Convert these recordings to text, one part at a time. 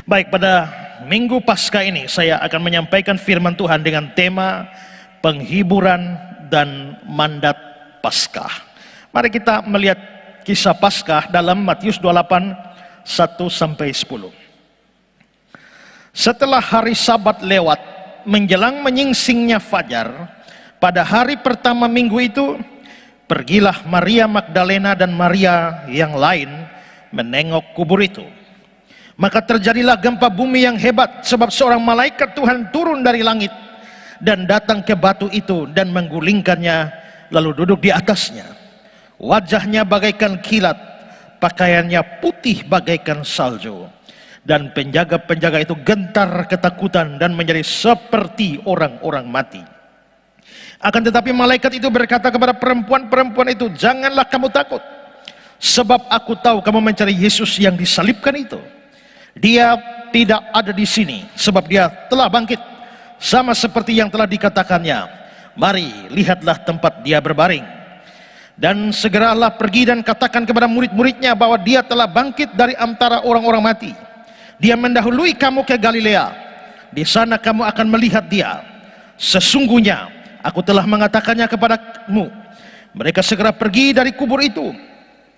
Baik, pada Minggu Paskah ini saya akan menyampaikan firman Tuhan dengan tema penghiburan dan mandat Paskah. Mari kita melihat kisah Paskah dalam Matius 28 1-10. Setelah hari Sabat lewat, menjelang menyingsingnya fajar, pada hari pertama minggu itu, pergilah Maria Magdalena dan Maria yang lain menengok kubur itu. Maka terjadilah gempa bumi yang hebat, sebab seorang malaikat Tuhan turun dari langit dan datang ke batu itu dan menggulingkannya, lalu duduk di atasnya. Wajahnya bagaikan kilat, pakaiannya putih bagaikan salju. Dan penjaga-penjaga itu gentar ketakutan dan menjadi seperti orang-orang mati. Akan tetapi malaikat itu berkata kepada perempuan-perempuan itu, "Janganlah kamu takut, sebab aku tahu kamu mencari Yesus yang disalibkan itu. Dia tidak ada di sini, sebab dia telah bangkit, sama seperti yang telah dikatakannya. Mari, lihatlah tempat dia berbaring. Dan segeralah pergi dan katakan kepada murid-muridnya bahwa dia telah bangkit dari antara orang-orang mati. Dia mendahului kamu ke Galilea. Di sana kamu akan melihat dia. Sesungguhnya aku telah mengatakannya kepadamu." Mereka segera pergi dari kubur itu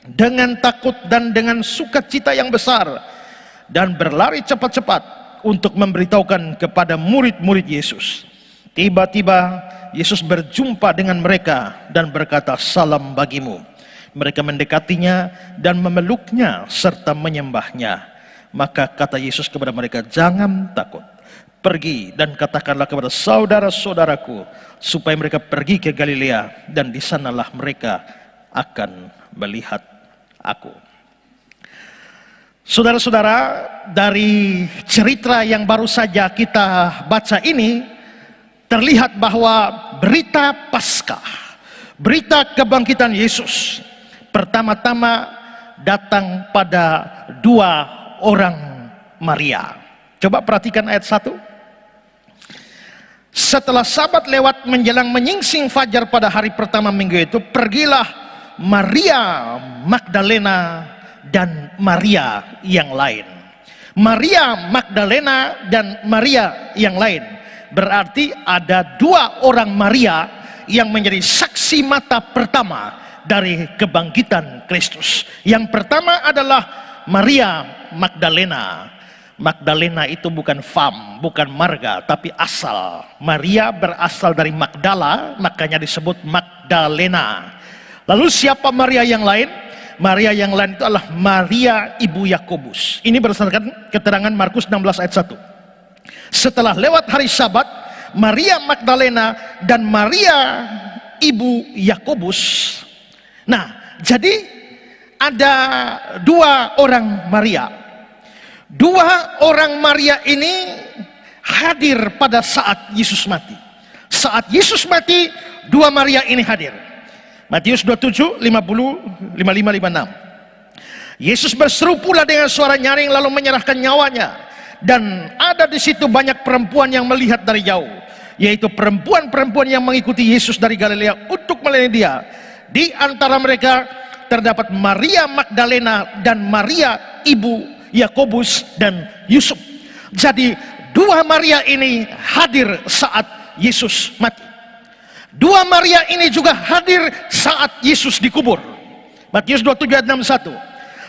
dengan takut dan dengan sukacita yang besar, dan berlari cepat-cepat untuk memberitahukan kepada murid-murid Yesus. Tiba-tiba Yesus berjumpa dengan mereka dan berkata, "Salam bagimu." Mereka mendekatinya dan memeluknya serta menyembahnya. Maka kata Yesus kepada mereka, "Jangan takut. Pergi dan katakanlah kepada saudara-saudaraku supaya mereka pergi ke Galilea, dan di sanalah mereka akan melihat aku." Saudara-saudara, dari cerita yang baru saja kita baca ini, terlihat bahwa berita Paskah, berita kebangkitan Yesus, pertama-tama datang pada dua orang Maria. Coba perhatikan ayat 1. Setelah Sabat lewat menjelang menyingsing fajar pada hari pertama minggu itu, pergilah Maria Magdalena dan Maria yang lain. Maria Magdalena dan Maria yang lain berarti ada dua orang Maria yang menjadi saksi mata pertama dari kebangkitan Kristus. Yang pertama adalah Maria Magdalena. Magdalena itu bukan fam, bukan marga, tapi asal. Maria berasal dari Magdala, makanya disebut Magdalena. Lalu siapa Maria yang lain? Maria yang lain itu adalah Maria ibu Yakobus. Ini berdasarkan keterangan Markus 16 ayat 1. Setelah lewat hari Sabat, Maria Magdalena dan Maria ibu Yakobus. Nah, jadi ada dua orang Maria. Dua orang Maria ini hadir pada saat Yesus mati. Saat Yesus mati, dua Maria ini hadir. Matius 27, 50, 55, 56. Yesus berseru pula dengan suara nyaring lalu menyerahkan nyawanya. Dan ada di situ banyak perempuan yang melihat dari jauh, yaitu perempuan-perempuan yang mengikuti Yesus dari Galilea untuk melayani dia. Di antara mereka terdapat Maria Magdalena dan Maria ibu Yakobus dan Yusuf. Jadi dua Maria ini hadir saat Yesus mati. Dua Maria ini juga hadir saat Yesus dikubur. Matius 27 ayat 61.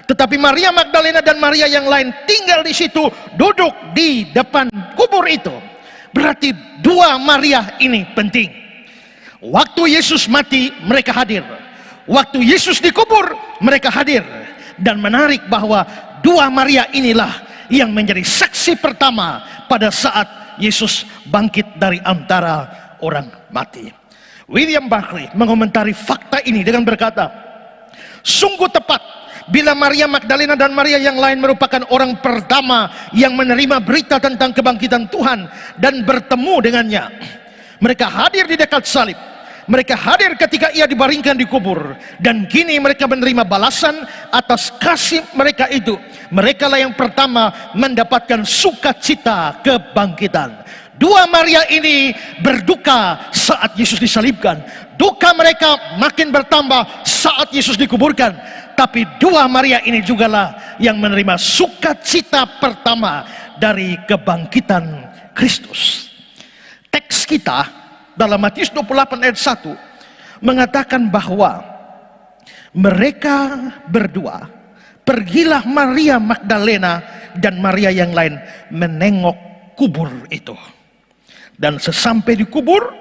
Tetapi Maria Magdalena dan Maria yang lain tinggal di situ, duduk di depan kubur itu. Berarti dua Maria ini penting. Waktu Yesus mati, mereka hadir. Waktu Yesus dikubur, mereka hadir. Dan menarik bahwa dua Maria inilah yang menjadi saksi pertama pada saat Yesus bangkit dari antara orang mati. William Barclay mengomentari fakta ini dengan berkata, "Sungguh tepat bila Maria Magdalena dan Maria yang lain merupakan orang pertama yang menerima berita tentang kebangkitan Tuhan dan bertemu dengannya. Mereka hadir di dekat salib. Mereka hadir ketika ia dibaringkan di kubur. Dan kini mereka menerima balasan atas kasih mereka itu. Mereka lah yang pertama mendapatkan sukacita kebangkitan." Dua Maria ini berduka saat Yesus disalibkan. Duka mereka makin bertambah saat Yesus dikuburkan. tapi dua Maria ini jugalah yang menerima sukacita pertama dari kebangkitan Kristus. Teks kita dalam Matius 28 ayat 1 mengatakan bahwa mereka berdua, pergilah Maria Magdalena dan Maria yang lain menengok kubur itu. Dan sesampai di kubur,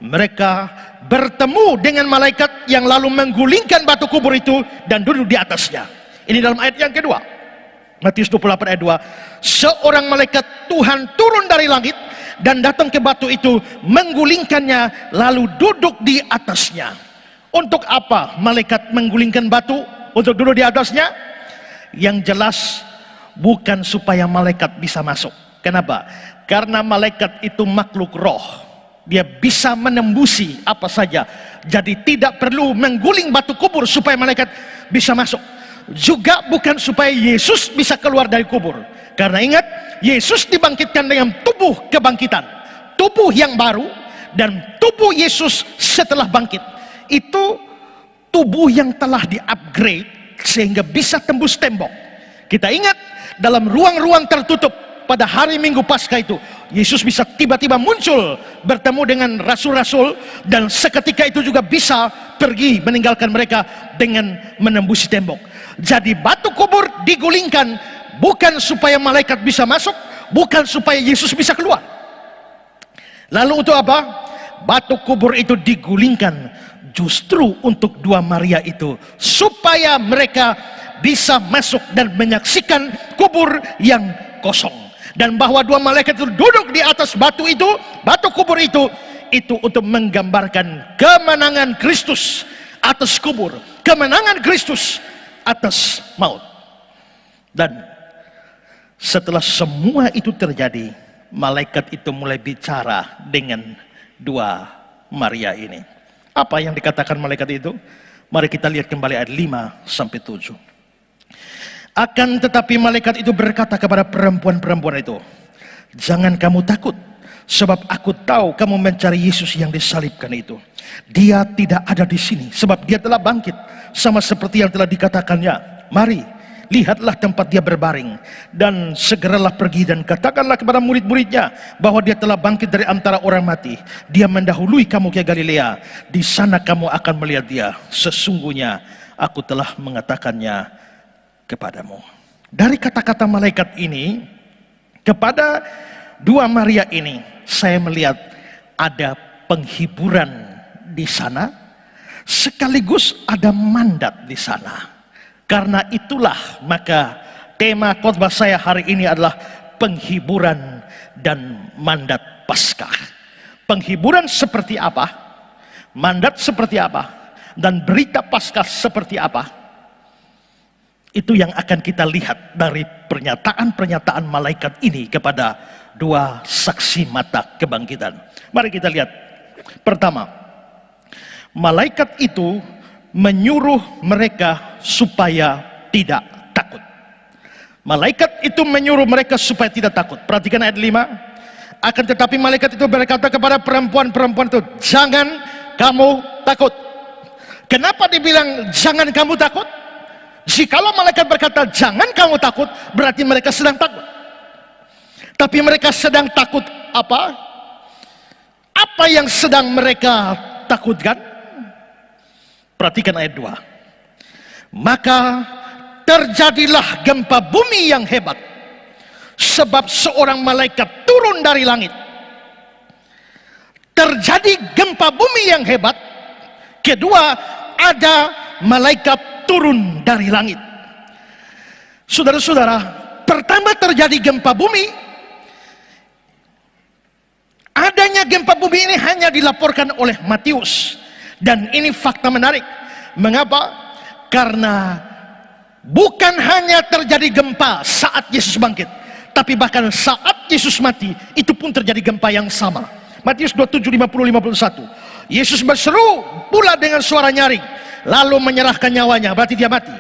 mereka bertemu dengan malaikat yang lalu menggulingkan batu kubur itu dan duduk di atasnya. Ini dalam ayat yang kedua, Matius 28 ayat 2. Seorang malaikat Tuhan turun dari langit dan datang ke batu itu, menggulingkannya lalu duduk di atasnya. Untuk apa malaikat menggulingkan batu untuk duduk di atasnya? Yang jelas bukan supaya malaikat bisa masuk. Kenapa? Karena malaikat itu makhluk roh. Dia bisa menembusi apa saja. Jadi tidak perlu mengguling batu kubur supaya malaikat bisa masuk. Juga bukan supaya Yesus bisa keluar dari kubur. Karena ingat, Yesus dibangkitkan dengan tubuh kebangkitan, tubuh yang baru. Dan tubuh Yesus setelah bangkit itu tubuh yang telah di-upgrade sehingga bisa tembus tembok. Kita ingat dalam ruang-ruang tertutup pada hari Minggu Paskah itu, Yesus bisa tiba-tiba muncul bertemu dengan rasul-rasul, dan seketika itu juga bisa pergi meninggalkan mereka dengan menembusi tembok. Jadi batu kubur digulingkan bukan supaya malaikat bisa masuk, bukan supaya Yesus bisa keluar. Lalu untuk apa? Batu kubur itu digulingkan justru untuk dua Maria itu, supaya mereka bisa masuk dan menyaksikan kubur yang kosong. Dan bahwa dua malaikat itu duduk di atas batu itu, batu kubur itu untuk menggambarkan kemenangan Kristus atas kubur, kemenangan Kristus atas maut. Dan setelah semua itu terjadi, malaikat itu mulai bicara dengan dua Maria ini. Apa yang dikatakan malaikat itu? Mari kita lihat kembali ayat 5 sampai 7. Akan tetapi malaikat itu berkata kepada perempuan-perempuan itu, jangan kamu takut, sebab aku tahu kamu mencari Yesus yang disalibkan itu. Dia tidak ada di sini, sebab dia telah bangkit, sama seperti yang telah dikatakannya. Mari, lihatlah tempat dia berbaring, dan segeralah pergi dan katakanlah kepada murid-muridnya bahwa dia telah bangkit dari antara orang mati. Dia mendahului kamu ke Galilea, di sana kamu akan melihat dia. Sesungguhnya aku telah mengatakannya kepadamu. Dari kata-kata malaikat ini kepada dua Maria ini, saya melihat ada penghiburan di sana, sekaligus ada mandat di sana. Karena itulah maka tema khotbah saya hari ini adalah penghiburan dan mandat Paskah. Penghiburan seperti apa? Mandat seperti apa? Dan berita Paskah seperti apa? Itu yang akan kita lihat dari pernyataan-pernyataan malaikat ini kepada dua saksi mata kebangkitan. Mari kita lihat. Pertama, malaikat itu menyuruh mereka supaya tidak takut. Malaikat itu menyuruh mereka supaya tidak takut. Perhatikan ayat 5. Akan tetapi malaikat itu berkata kepada perempuan-perempuan itu, jangan kamu takut. Kenapa dibilang jangan kamu takut? Jikalau malaikat berkata jangan kamu takut, berarti mereka sedang takut. Tapi mereka sedang takut apa? Apa yang sedang mereka takutkan? Perhatikan ayat 2. Maka terjadilah gempa bumi yang hebat, sebab seorang malaikat turun dari langit. Terjadi gempa bumi yang hebat. Kedua, ada malaikat turun dari langit. Saudara-saudara, pertama terjadi gempa bumi. Adanya gempa bumi ini hanya dilaporkan oleh Matius. Dan ini fakta menarik. Mengapa? Karena bukan hanya terjadi gempa saat Yesus bangkit, tapi bahkan saat Yesus mati, itu pun terjadi gempa yang sama. Matius 27, 50, 51. Yesus berseru pula dengan suara nyaring, lalu menyerahkan nyawanya, berarti dia mati.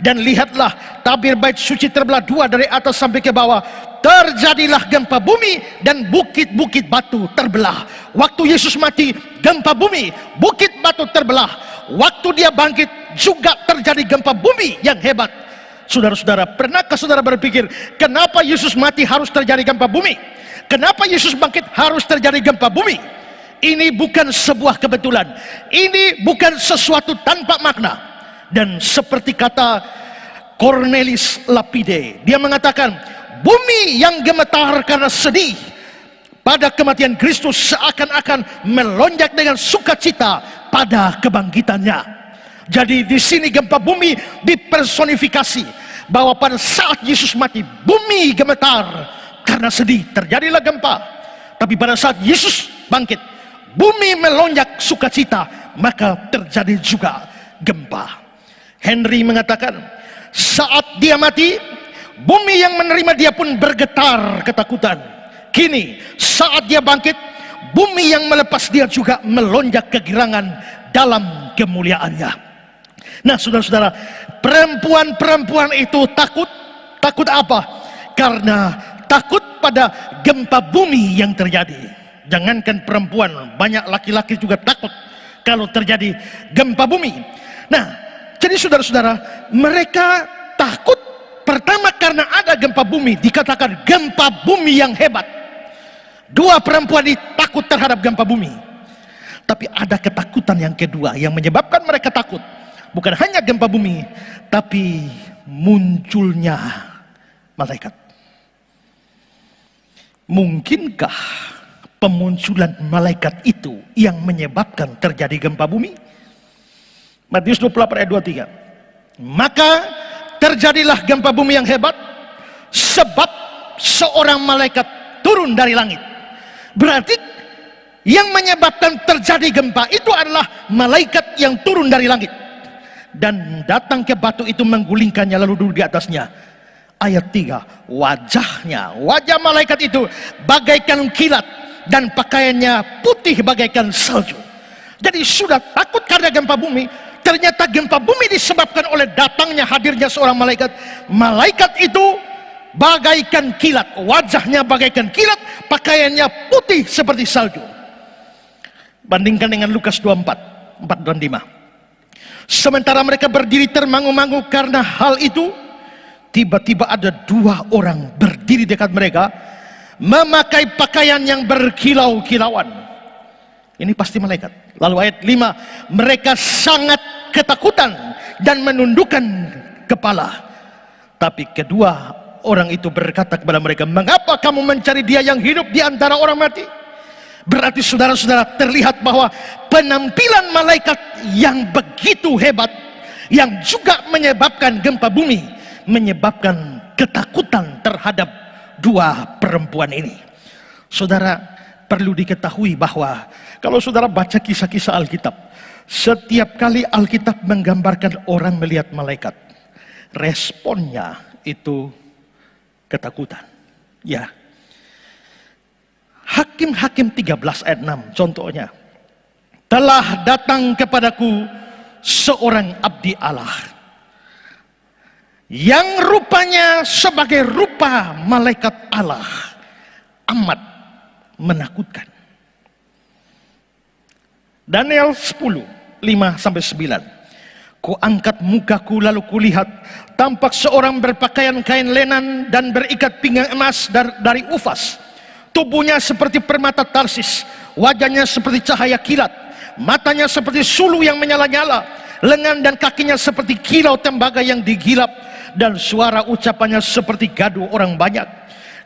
Dan lihatlah, tabir bait suci terbelah dua dari atas sampai ke bawah. Terjadilah gempa bumi dan bukit-bukit batu terbelah. Waktu Yesus mati, gempa bumi, bukit batu terbelah. waktu dia bangkit juga terjadi gempa bumi yang hebat. Saudara-saudara, pernahkah saudara berpikir, kenapa Yesus mati harus terjadi gempa bumi? Kenapa Yesus bangkit harus terjadi gempa bumi? Ini bukan sebuah kebetulan. Ini bukan sesuatu tanpa makna. Dan seperti kata Cornelis Lapide, dia mengatakan, bumi yang gemetar karena sedih pada kematian Kristus seakan-akan melonjak dengan sukacita pada kebangkitannya. Jadi di sini gempa bumi dipersonifikasi bahwa pada saat Yesus mati, bumi gemetar karena sedih, terjadilah gempa. Tapi pada saat Yesus bangkit, bumi melonjak sukacita, maka terjadi juga gempa. Henry mengatakan, saat dia mati, bumi yang menerima dia pun bergetar ketakutan. Kini saat dia bangkit, bumi yang melepas dia juga melonjak kegirangan dalam kemuliaannya. Nah saudara-saudara, perempuan-perempuan itu takut. Takut apa? Karena takut pada gempa bumi yang terjadi. Jangankan perempuan, banyak laki-laki juga takut kalau terjadi gempa bumi. Nah, jadi saudara-saudara, mereka takut pertama karena ada gempa bumi, dikatakan gempa bumi yang hebat. Dua perempuan ini takut terhadap gempa bumi. Tapi ada ketakutan yang kedua yang menyebabkan mereka takut. Bukan hanya gempa bumi, tapi munculnya malaikat. Mungkinkah pemunculan malaikat itu yang menyebabkan terjadi gempa bumi? Matius 28 ayat 23. Maka terjadilah gempa bumi yang hebat sebab seorang malaikat turun dari langit. Berarti yang menyebabkan terjadi gempa itu adalah malaikat yang turun dari langit dan datang ke batu itu, menggulingkannya lalu duduk di atasnya. Ayat 3, wajah malaikat itu bagaikan kilat dan pakaiannya putih bagaikan salju. Jadi sudah takut karena gempa bumi, ternyata gempa bumi disebabkan oleh datangnya, hadirnya seorang malaikat. Malaikat itu bagaikan kilat, wajahnya bagaikan kilat, pakaiannya putih seperti salju. Bandingkan dengan Lukas 24, 4 dan 5. Sementara mereka berdiri termangu-mangu karena hal itu, tiba-tiba ada dua orang berdiri dekat mereka, memakai pakaian yang berkilau-kilauan. Ini pasti malaikat. Lalu ayat 5, mereka sangat ketakutan dan menundukkan kepala. Tapi kedua orang itu berkata kepada mereka, mengapa kamu mencari dia yang hidup di antara orang mati? Berarti saudara-saudara, terlihat bahwa penampilan malaikat yang begitu hebat, yang juga menyebabkan gempa bumi, menyebabkan ketakutan terhadap dua perempuan ini. Saudara, perlu diketahui bahwa kalau saudara baca kisah-kisah Alkitab, setiap kali Alkitab menggambarkan orang melihat malaikat, responnya itu ketakutan. Ya. Hakim-Hakim 13 ayat 6 contohnya. Telah datang kepadaku seorang abdi Allah yang rupanya sebagai rupa malaikat Allah, amat menakutkan. Daniel 10, 5-9. Kuangkat mukaku lalu kulihat, tampak seorang berpakaian kain lenan dan berikat pinggang emas dari Ufas. Tubuhnya seperti permata Tarsis, wajahnya seperti cahaya kilat, matanya seperti sulu yang menyala-nyala, lengan dan kakinya seperti kilau tembaga yang digilap, dan suara ucapannya seperti gaduh orang banyak.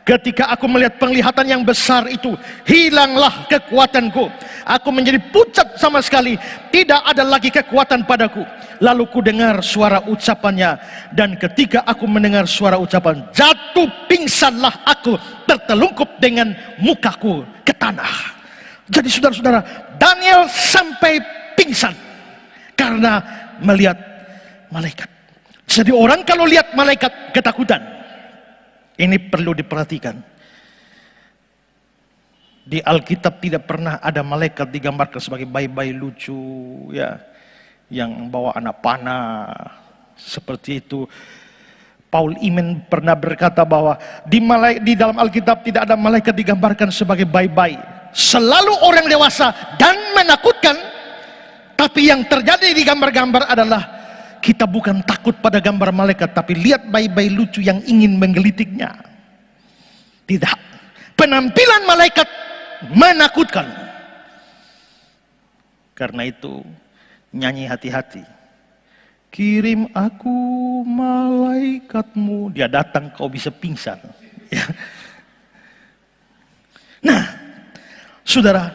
Ketika aku melihat penglihatan yang besar itu, hilanglah kekuatanku. Aku menjadi pucat sama sekali, tidak ada lagi kekuatan padaku. Lalu ku dengar suara ucapannya, dan ketika aku mendengar suara ucapan, jatuh pingsanlah aku, tertelungkup dengan mukaku ke tanah. Jadi saudara-saudara, Daniel sampai pingsan karena melihat malaikat. Jadi orang kalau lihat malaikat ketakutan. Ini perlu diperhatikan. Di Alkitab tidak pernah ada malaikat digambarkan sebagai bayi-bayi lucu, ya, yang bawa anak panah seperti itu. Paul Imen pernah berkata bahwa di dalam Alkitab tidak ada malaikat digambarkan sebagai bayi-bayi. Selalu orang dewasa dan menakutkan, Tapi yang terjadi di gambar-gambar adalah kita bukan takut pada gambar malaikat, tapi lihat bayi-bayi lucu yang ingin menggelitiknya. Tidak. Penampilan malaikat menakutkan. Karena itu nyanyi hati-hati. Kirim aku malaikatmu. Dia datang kau bisa pingsan. Ya. Nah, saudara,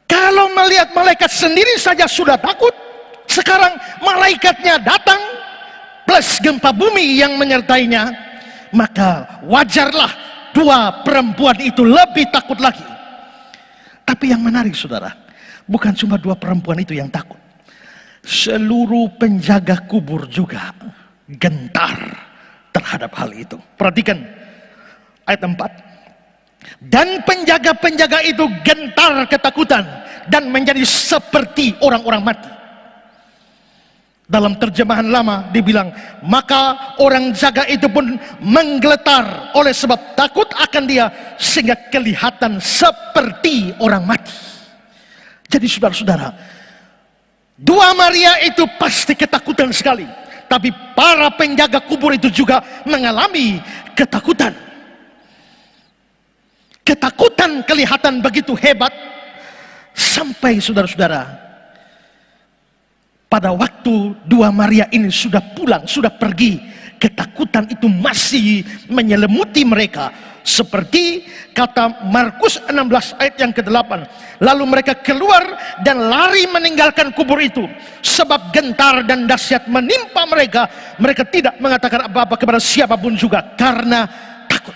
kalau melihat malaikat sendiri saja sudah takut, sekarang malaikatnya datang plus gempa bumi yang menyertainya, maka wajarlah dua perempuan itu lebih takut lagi. Tapi yang menarik, saudara, bukan cuma dua perempuan itu yang takut. Seluruh penjaga kubur juga gentar terhadap hal itu. Perhatikan ayat 4. Dan penjaga-penjaga itu gentar ketakutan dan menjadi seperti orang-orang mati. Dalam terjemahan lama dibilang, maka orang jaga itu pun menggeletar oleh sebab takut akan dia, sehingga kelihatan seperti orang mati. Jadi saudara-saudara, dua Maria itu pasti ketakutan sekali. Tapi para penjaga kubur itu juga mengalami ketakutan. Ketakutan kelihatan begitu hebat, sampai saudara-saudara, pada waktu dua Maria ini sudah pulang, sudah pergi, ketakutan itu masih menyelimuti mereka. Seperti kata Markus 16 ayat yang ke-8. Lalu mereka keluar dan lari meninggalkan kubur itu. Sebab gentar dan dahsyat menimpa mereka. Mereka tidak mengatakan apa-apa kepada siapapun juga karena takut.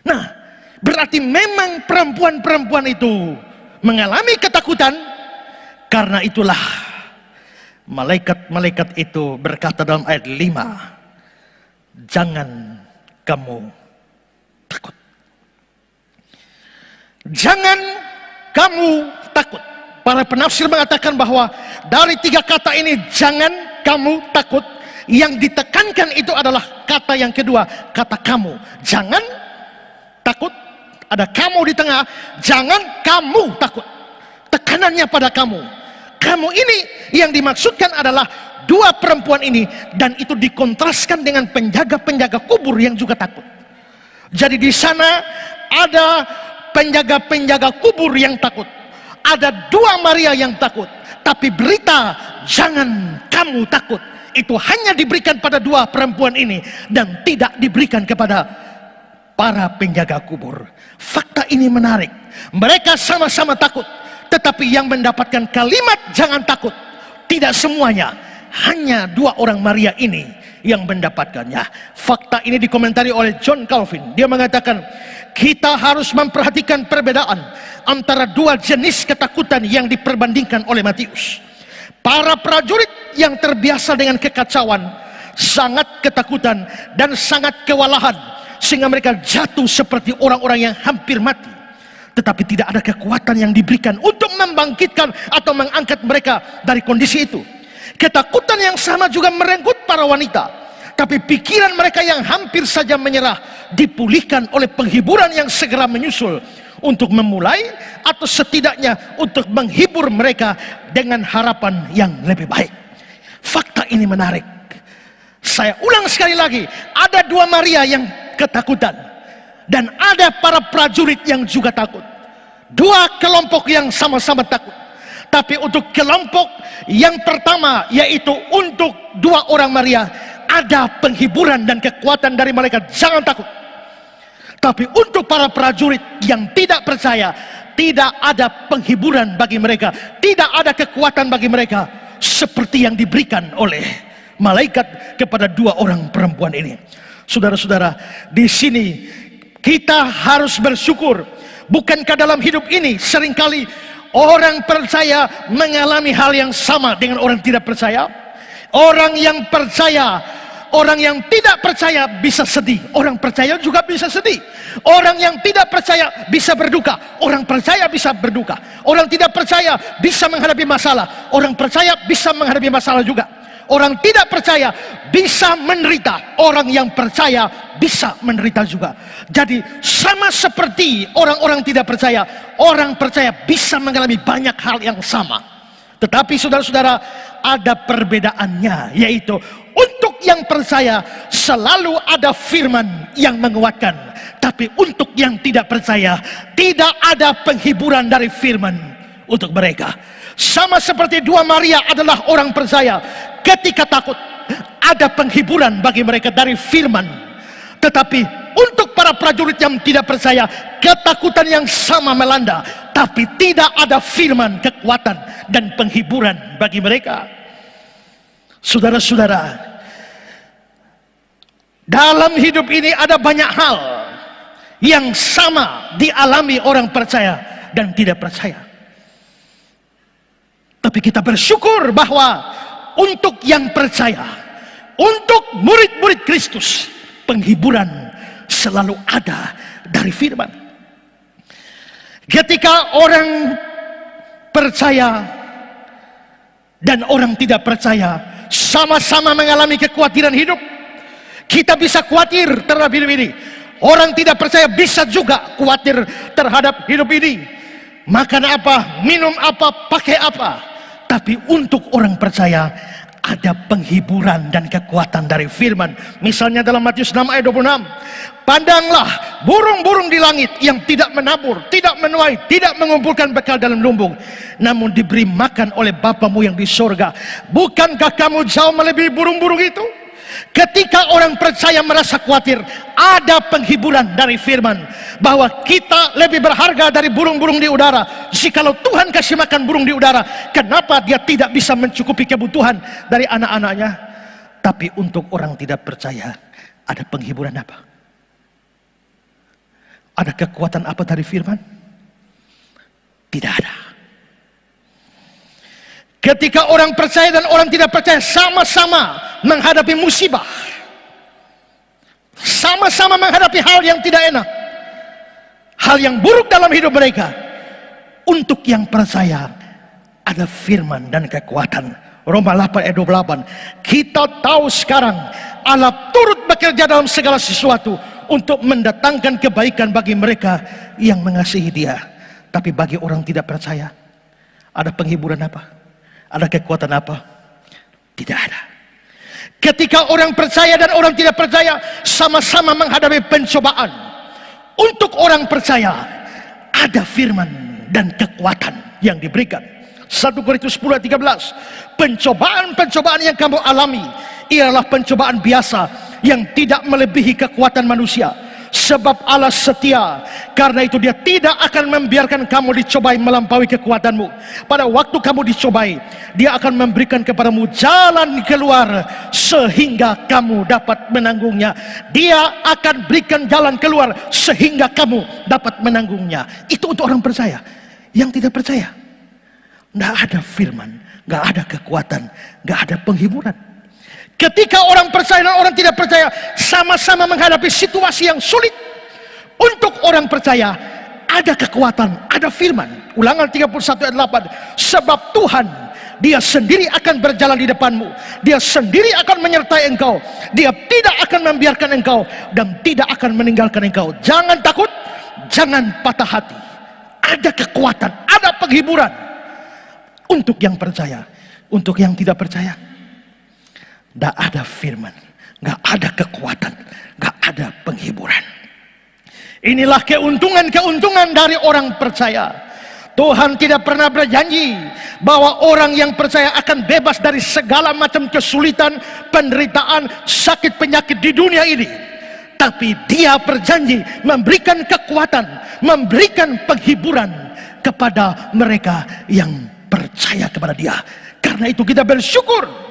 Nah, berarti memang perempuan-perempuan itu mengalami ketakutan. Karena itulah malaikat-malaikat itu berkata dalam ayat 5, jangan kamu takut. Jangan kamu takut. Para penafsir mengatakan bahwa dari tiga kata ini, jangan kamu takut, yang ditekankan itu adalah kata yang kedua, kata kamu. Jangan takut, ada kamu di tengah, jangan kamu takut. Tekanannya pada kamu. Kamu ini yang dimaksudkan adalah dua perempuan ini, dan itu dikontraskan dengan penjaga-penjaga kubur yang juga takut. Jadi di sana ada penjaga-penjaga kubur yang takut, ada dua Maria yang takut. Tapi berita jangan kamu takut itu hanya diberikan pada dua perempuan ini dan tidak diberikan kepada para penjaga kubur. Fakta ini menarik. Mereka sama-sama takut, tetapi yang mendapatkan kalimat jangan takut tidak semuanya, hanya dua orang Maria ini yang mendapatkannya. Fakta ini dikomentari oleh John Calvin. Dia mengatakan, kita harus memperhatikan perbedaan antara dua jenis ketakutan yang diperbandingkan oleh Matius. Para prajurit yang terbiasa dengan kekacauan sangat ketakutan dan sangat kewalahan, sehingga mereka jatuh seperti orang-orang yang hampir mati. Tetapi tidak ada kekuatan yang diberikan untuk membangkitkan atau mengangkat mereka dari kondisi itu. Ketakutan yang sama juga merenggut para wanita, tapi pikiran mereka yang hampir saja menyerah dipulihkan oleh penghiburan yang segera menyusul untuk memulai atau setidaknya untuk menghibur mereka dengan harapan yang lebih baik. Fakta ini menarik. Saya ulang sekali lagi, ada dua Maria yang ketakutan dan ada para prajurit yang juga takut. Dua kelompok yang sama-sama takut. Tapi untuk kelompok yang pertama, yaitu untuk dua orang Maria, ada penghiburan dan kekuatan dari malaikat, jangan takut. Tapi untuk para prajurit yang tidak percaya, tidak ada penghiburan bagi mereka, tidak ada kekuatan bagi mereka seperti yang diberikan oleh malaikat kepada dua orang perempuan ini. Saudara-saudara, di sini kita harus bersyukur. Bukankah dalam hidup ini seringkali orang percaya mengalami hal yang sama dengan orang tidak percaya? Orang yang percaya, orang yang tidak percaya bisa sedih. Orang percaya juga bisa sedih. Orang yang tidak percaya bisa berduka. Orang percaya bisa berduka. Orang tidak percaya bisa menghadapi masalah. Orang percaya bisa menghadapi masalah juga. Orang tidak percaya bisa menderita. Orang yang percaya bisa menderita juga. Jadi sama seperti orang-orang tidak percaya, orang percaya bisa mengalami banyak hal yang sama. Tetapi saudara-saudara, ada perbedaannya, yaitu untuk yang percaya selalu ada firman yang menguatkan. Tapi untuk yang tidak percaya, tidak ada penghiburan dari firman untuk mereka. Sama seperti dua Maria adalah orang percaya, ketika takut ada penghiburan bagi mereka dari firman. Tetapi untuk para prajurit yang tidak percaya, ketakutan yang sama melanda, tapi tidak ada firman, kekuatan, dan penghiburan bagi mereka. Saudara-saudara, dalam hidup ini ada banyak hal yang sama dialami orang percaya dan tidak percaya. Tapi kita bersyukur bahwa untuk yang percaya, untuk murid-murid Kristus, penghiburan selalu ada dari firman. Ketika orang percaya dan orang tidak percaya sama-sama mengalami kekhawatiran hidup, kita bisa khawatir terhadap hidup ini. Orang tidak percaya bisa juga khawatir terhadap hidup ini. Makan apa, minum apa, pakai apa. Tapi untuk orang percaya ada penghiburan dan kekuatan dari firman. Misalnya dalam Matius 6 ayat 26, pandanglah burung-burung di langit yang tidak menabur, tidak menuai, tidak mengumpulkan bekal dalam lumbung, namun diberi makan oleh Bapamu yang di sorga. Bukankah kamu jauh melebihi burung-burung itu? Ketika orang percaya merasa khawatir, ada penghiburan dari firman bahwa kita lebih berharga dari burung-burung di udara. Jikalau Tuhan kasih makan burung di udara, kenapa dia tidak bisa mencukupi kebutuhan dari anak-anaknya? Tapi untuk orang tidak percaya, ada penghiburan apa? Ada kekuatan apa dari firman? Tidak ada. Ketika orang percaya dan orang tidak percaya sama-sama menghadapi musibah, sama-sama menghadapi hal yang tidak enak, hal yang buruk dalam hidup mereka, untuk yang percaya ada firman dan kekuatan. Roma 8 ayat 28. Kita tahu sekarang Allah turut bekerja dalam segala sesuatu untuk mendatangkan kebaikan bagi mereka yang mengasihi Dia. Tapi bagi orang tidak percaya, ada penghiburan apa? Ada kekuatan apa? Tidak ada. Ketika orang percaya dan orang tidak percaya sama-sama menghadapi pencobaan, untuk orang percaya ada firman dan kekuatan yang diberikan. 1 Korintus 10 ayat 13. Pencobaan-pencobaan yang kamu alami ialah pencobaan biasa yang tidak melebihi kekuatan manusia. Sebab Allah setia, karena itu Dia tidak akan membiarkan kamu dicobai melampaui kekuatanmu. Pada waktu kamu dicobai, Dia akan memberikan kepadamu jalan keluar sehingga kamu dapat menanggungnya. Dia akan berikan jalan keluar sehingga kamu dapat menanggungnya. Itu untuk orang percaya. Yang tidak percaya, tidak ada firman, tidak ada kekuatan, tidak ada penghiburan. Ketika orang percaya dan orang tidak percaya sama-sama menghadapi situasi yang sulit, untuk orang percaya ada kekuatan, ada firman. Ulangan 31 ayat 8. Sebab Tuhan, Dia sendiri akan berjalan di depanmu, Dia sendiri akan menyertai engkau, Dia tidak akan membiarkan engkau dan tidak akan meninggalkan engkau. Jangan takut, jangan patah hati. Ada kekuatan, ada penghiburan untuk yang percaya. Untuk yang tidak percaya, tidak ada firman, tidak ada kekuatan, tidak ada penghiburan. Inilah keuntungan-keuntungan dari orang percaya. Tuhan tidak pernah berjanji bahwa orang yang percaya akan bebas dari segala macam kesulitan, penderitaan, sakit penyakit di dunia ini. Tapi Dia berjanji memberikan kekuatan, memberikan penghiburan kepada mereka yang percaya kepada Dia. Karena itu kita bersyukur.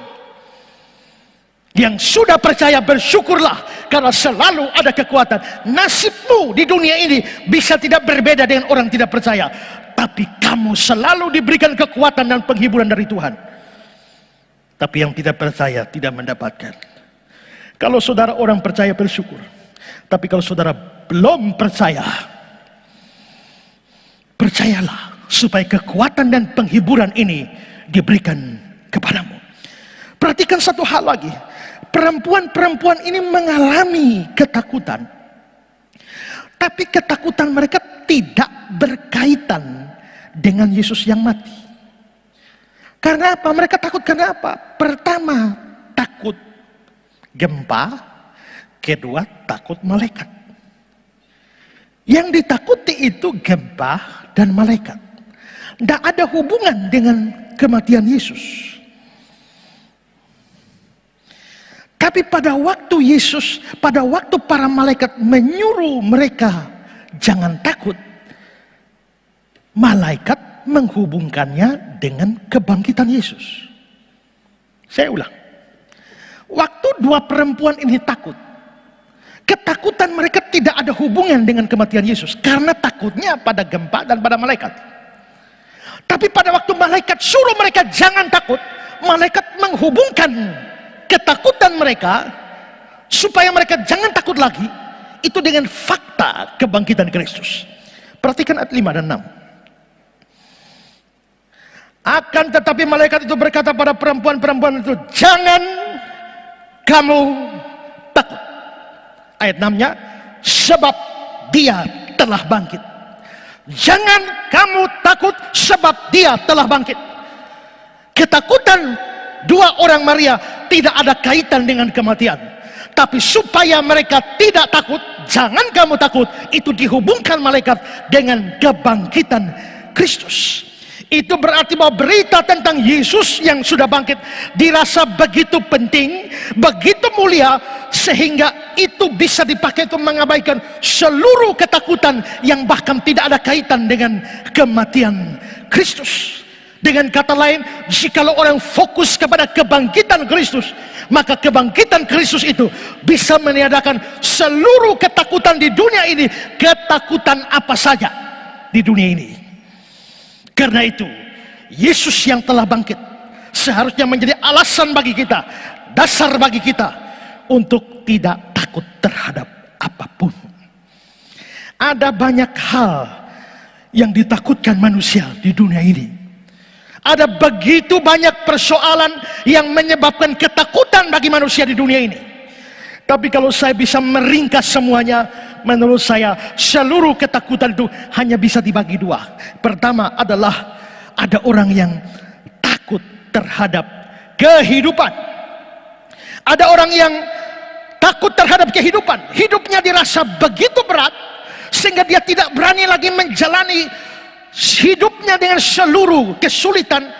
Yang sudah percaya bersyukurlah, karena selalu ada kekuatan. Nasibmu di dunia ini bisa tidak berbeda dengan orang tidak percaya, tapi kamu selalu diberikan kekuatan dan penghiburan dari Tuhan. Tapi yang tidak percaya tidak mendapatkan. Kalau saudara orang percaya bersyukur, tapi kalau saudara belum percaya, percayalah supaya kekuatan dan penghiburan ini diberikan kepadamu. Perhatikan satu hal lagi. Perempuan-perempuan ini mengalami ketakutan, tapi ketakutan mereka tidak berkaitan dengan Yesus yang mati. Karena apa? Mereka takut karena apa? Pertama, takut gempa. Kedua, takut malaikat. Yang ditakuti itu gempa dan malaikat. Tidak ada hubungan dengan kematian Yesus. Tapi pada waktu para malaikat menyuruh mereka jangan takut, malaikat menghubungkannya dengan kebangkitan Yesus. Saya ulang. Waktu dua perempuan ini takut, ketakutan mereka tidak ada hubungan dengan kematian Yesus. Karena takutnya pada gempa dan pada malaikat. Tapi pada waktu malaikat suruh mereka jangan takut, malaikat menghubungkan ketakutan mereka supaya mereka jangan takut lagi itu dengan fakta kebangkitan Kristus. Perhatikan ayat 5 dan 6. Akan tetapi malaikat itu berkata pada perempuan-perempuan itu, jangan kamu takut. Ayat 6-nya, sebab dia telah bangkit. Jangan kamu takut sebab dia telah bangkit. Ketakutan dua orang Maria tidak ada kaitan dengan kematian. Tapi supaya mereka tidak takut, jangan kamu takut, itu dihubungkan malaikat dengan kebangkitan Kristus. Itu berarti bahwa berita tentang Yesus yang sudah bangkit dirasa begitu penting, begitu mulia, sehingga itu bisa dipakai untuk mengabaikan seluruh ketakutan yang bahkan tidak ada kaitan dengan kematian Kristus. Dengan kata lain, jikalau orang fokus kepada kebangkitan Kristus, maka kebangkitan Kristus itu bisa meniadakan seluruh ketakutan di dunia ini, ketakutan apa saja di dunia ini. Karena itu, Yesus yang telah bangkit seharusnya menjadi alasan bagi kita, dasar bagi kita untuk tidak takut terhadap apapun. Ada banyak hal yang ditakutkan manusia di dunia ini. Ada begitu banyak persoalan yang menyebabkan ketakutan bagi manusia di dunia ini. Tapi kalau saya bisa meringkas semuanya, menurut saya seluruh ketakutan itu hanya bisa dibagi dua. Pertama adalah ada orang yang takut terhadap kehidupan. Ada orang yang takut terhadap kehidupan. Hidupnya dirasa begitu berat sehingga dia tidak berani lagi menjalani hidupnya dengan seluruh kesulitan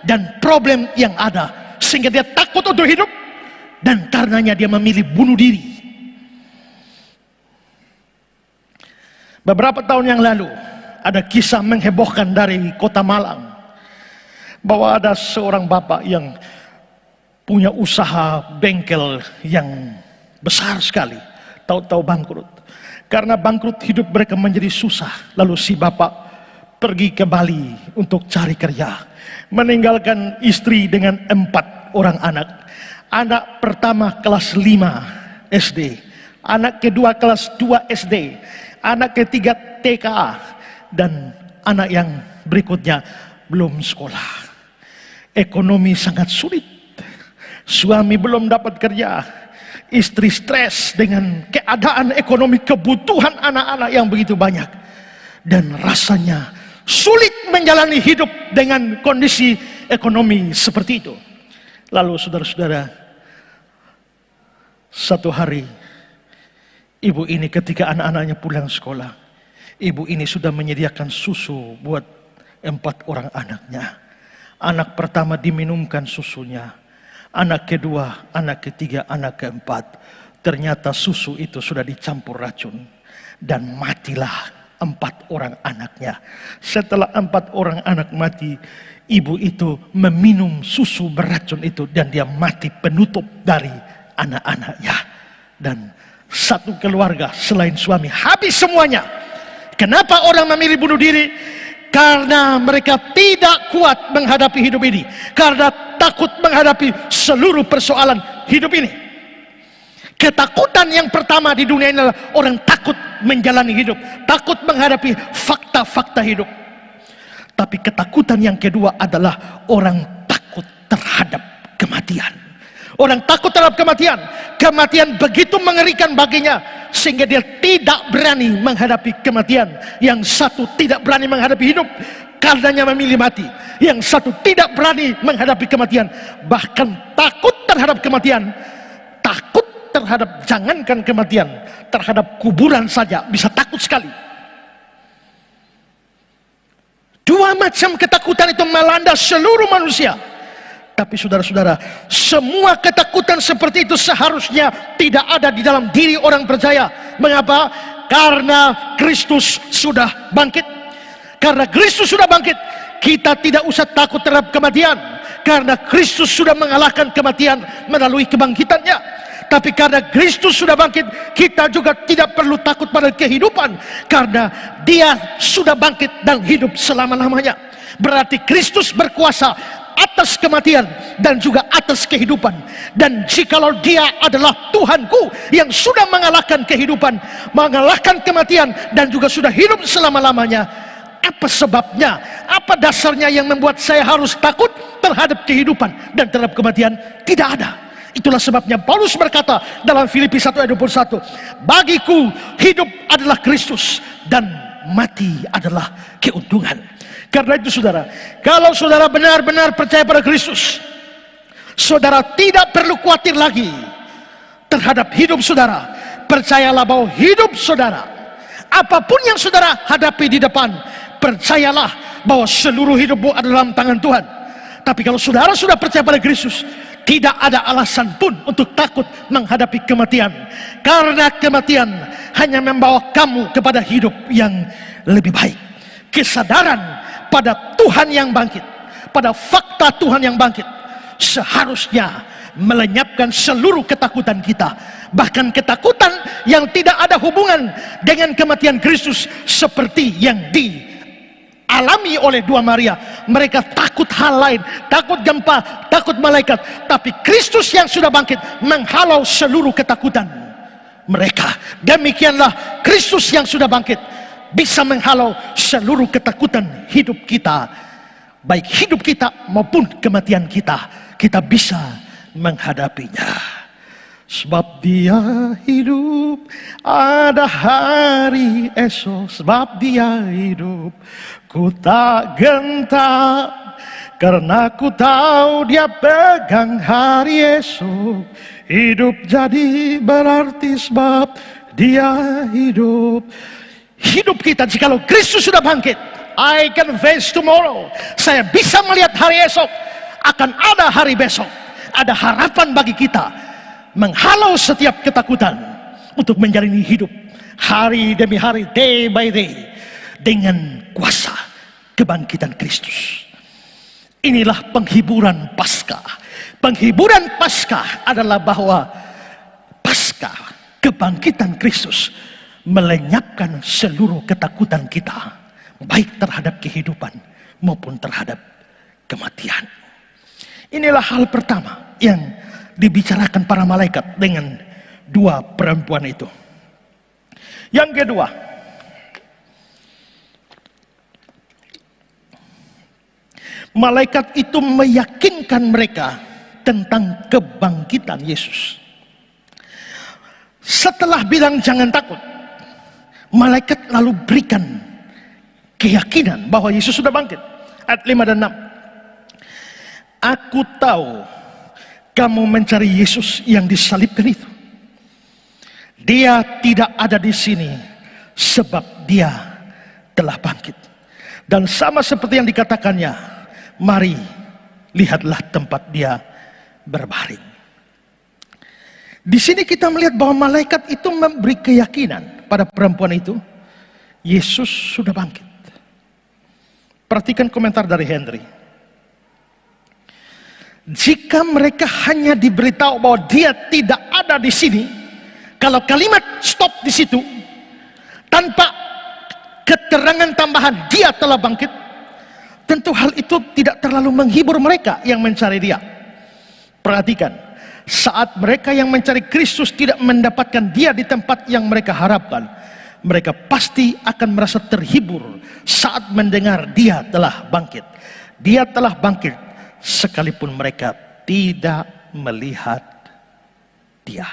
dan problem yang ada, sehingga dia takut untuk hidup, dan karenanya dia memilih bunuh diri. Beberapa tahun yang lalu ada kisah menghebohkan dari kota Malang, bahwa ada seorang bapak yang punya usaha bengkel yang besar sekali, tahu-tahu bangkrut. Karena bangkrut, hidup mereka menjadi susah. Lalu si bapak pergi ke Bali untuk cari kerja, meninggalkan istri dengan 4 orang anak. Anak pertama kelas 5 SD, anak kedua kelas 2 SD, anak ketiga TKA, dan anak yang berikutnya belum sekolah. Ekonomi sangat sulit, suami belum dapat kerja, istri stres dengan keadaan ekonomi, kebutuhan anak-anak yang begitu banyak, dan rasanya sulit menjalani hidup dengan kondisi ekonomi seperti itu. Lalu saudara-saudara, satu hari ibu ini ketika anak-anaknya pulang sekolah, ibu ini sudah menyediakan susu buat 4 orang anaknya. Anak pertama diminumkan susunya, anak kedua, anak ketiga, anak keempat. Ternyata susu itu sudah dicampur racun dan matilah 4 orang anaknya. Setelah 4 orang anak mati, ibu itu meminum susu beracun itu dan dia mati penutup dari anak-anaknya. Dan satu keluarga selain suami habis semuanya. Kenapa orang memilih bunuh diri? Karena mereka tidak kuat menghadapi hidup ini. Karena takut menghadapi seluruh persoalan hidup ini. Ketakutan yang pertama di dunia ini adalah orang takut menjalani hidup, takut menghadapi fakta-fakta hidup. Tapi ketakutan yang kedua adalah orang takut terhadap kematian. Orang takut terhadap kematian. Kematian begitu mengerikan baginya sehingga dia tidak berani menghadapi kematian. Yang satu tidak berani menghadapi hidup. karenanya memilih mati. Yang satu tidak berani menghadapi kematian, bahkan takut terhadap kematian. Takut terhadap, jangankan kematian, terhadap kuburan saja bisa takut sekali. Dua macam ketakutan itu melanda seluruh manusia. Tapi saudara-saudara, semua ketakutan seperti itu seharusnya tidak ada di dalam diri orang percaya. Mengapa? Karena Kristus sudah bangkit. Karena Kristus sudah bangkit, kita tidak usah takut terhadap kematian. Karena Kristus sudah mengalahkan kematian melalui kebangkitannya. Tapi karena Kristus sudah bangkit, kita juga tidak perlu takut pada kehidupan. Karena Dia sudah bangkit dan hidup selama-lamanya. Berarti Kristus berkuasa atas kematian dan juga atas kehidupan. Dan jikalau Dia adalah Tuhanku yang sudah mengalahkan kehidupan, mengalahkan kematian, dan juga sudah hidup selama-lamanya, apa sebabnya, apa dasarnya yang membuat saya harus takut terhadap kehidupan dan terhadap kematian? Tidak ada. Itulah sebabnya Paulus berkata dalam Filipi 1 ayat 21, bagiku hidup adalah Kristus dan mati adalah keuntungan. Karena itu saudara, kalau saudara benar-benar percaya pada Kristus, saudara tidak perlu khawatir lagi terhadap hidup saudara. Percayalah bahwa hidup saudara, apapun yang saudara hadapi di depan, percayalah bahwa seluruh hidupmu adalah dalam tangan Tuhan. Tapi kalau saudara sudah percaya pada Kristus, tidak ada alasan pun untuk takut menghadapi kematian. Karena kematian hanya membawa kamu kepada hidup yang lebih baik. Kesadaran pada Tuhan yang bangkit, pada fakta Tuhan yang bangkit, seharusnya melenyapkan seluruh ketakutan kita. Bahkan ketakutan yang tidak ada hubungan dengan kematian Kristus, seperti yang dialami oleh dua Maria. Mereka takut hal lain, takut gempa, takut malaikat. Tapi Kristus yang sudah bangkit menghalau seluruh ketakutan mereka. Demikianlah Kristus yang sudah bangkit bisa menghalau seluruh ketakutan hidup kita. Baik hidup kita maupun kematian kita, kita bisa menghadapinya. Sebab Dia hidup, ada hari esok. Sebab Dia hidup, ku tak gentar, karena ku tahu Dia pegang hari esok. Hidup jadi berarti sebab Dia hidup. Hidup kita, jikalau Kristus sudah bangkit, I can face tomorrow. Saya bisa melihat hari esok. Akan ada hari besok. Ada harapan bagi kita, menghalau setiap ketakutan untuk menjalani hidup hari demi hari, day by day, dengan kuasa kebangkitan Kristus. Inilah penghiburan Paskah. Penghiburan Paskah adalah bahwa Paskah kebangkitan Kristus melenyapkan seluruh ketakutan kita, baik terhadap kehidupan maupun terhadap kematian. Inilah hal pertama yang dibicarakan para malaikat dengan dua perempuan itu. Yang kedua, malaikat itu meyakinkan mereka tentang kebangkitan Yesus. Setelah bilang jangan takut, malaikat lalu berikan keyakinan bahwa Yesus sudah bangkit. Ayat 5 dan 6. Aku tahu kamu mencari Yesus yang disalibkan itu. Dia tidak ada di sini sebab Dia telah bangkit. Dan sama seperti yang dikatakannya, mari lihatlah tempat Dia berbaring. Di sini kita melihat bahwa malaikat itu memberi keyakinan pada perempuan itu, Yesus sudah bangkit. Perhatikan komentar dari Henry. Jika mereka hanya diberitahu bahwa Dia tidak ada di sini, kalau kalimat stop di situ, tanpa keterangan tambahan Dia telah bangkit, tentu hal itu tidak terlalu menghibur mereka yang mencari Dia. Perhatikan. Saat mereka yang mencari Kristus tidak mendapatkan Dia di tempat yang mereka harapkan, mereka pasti akan merasa terhibur saat mendengar Dia telah bangkit. Dia telah bangkit sekalipun mereka tidak melihat Dia.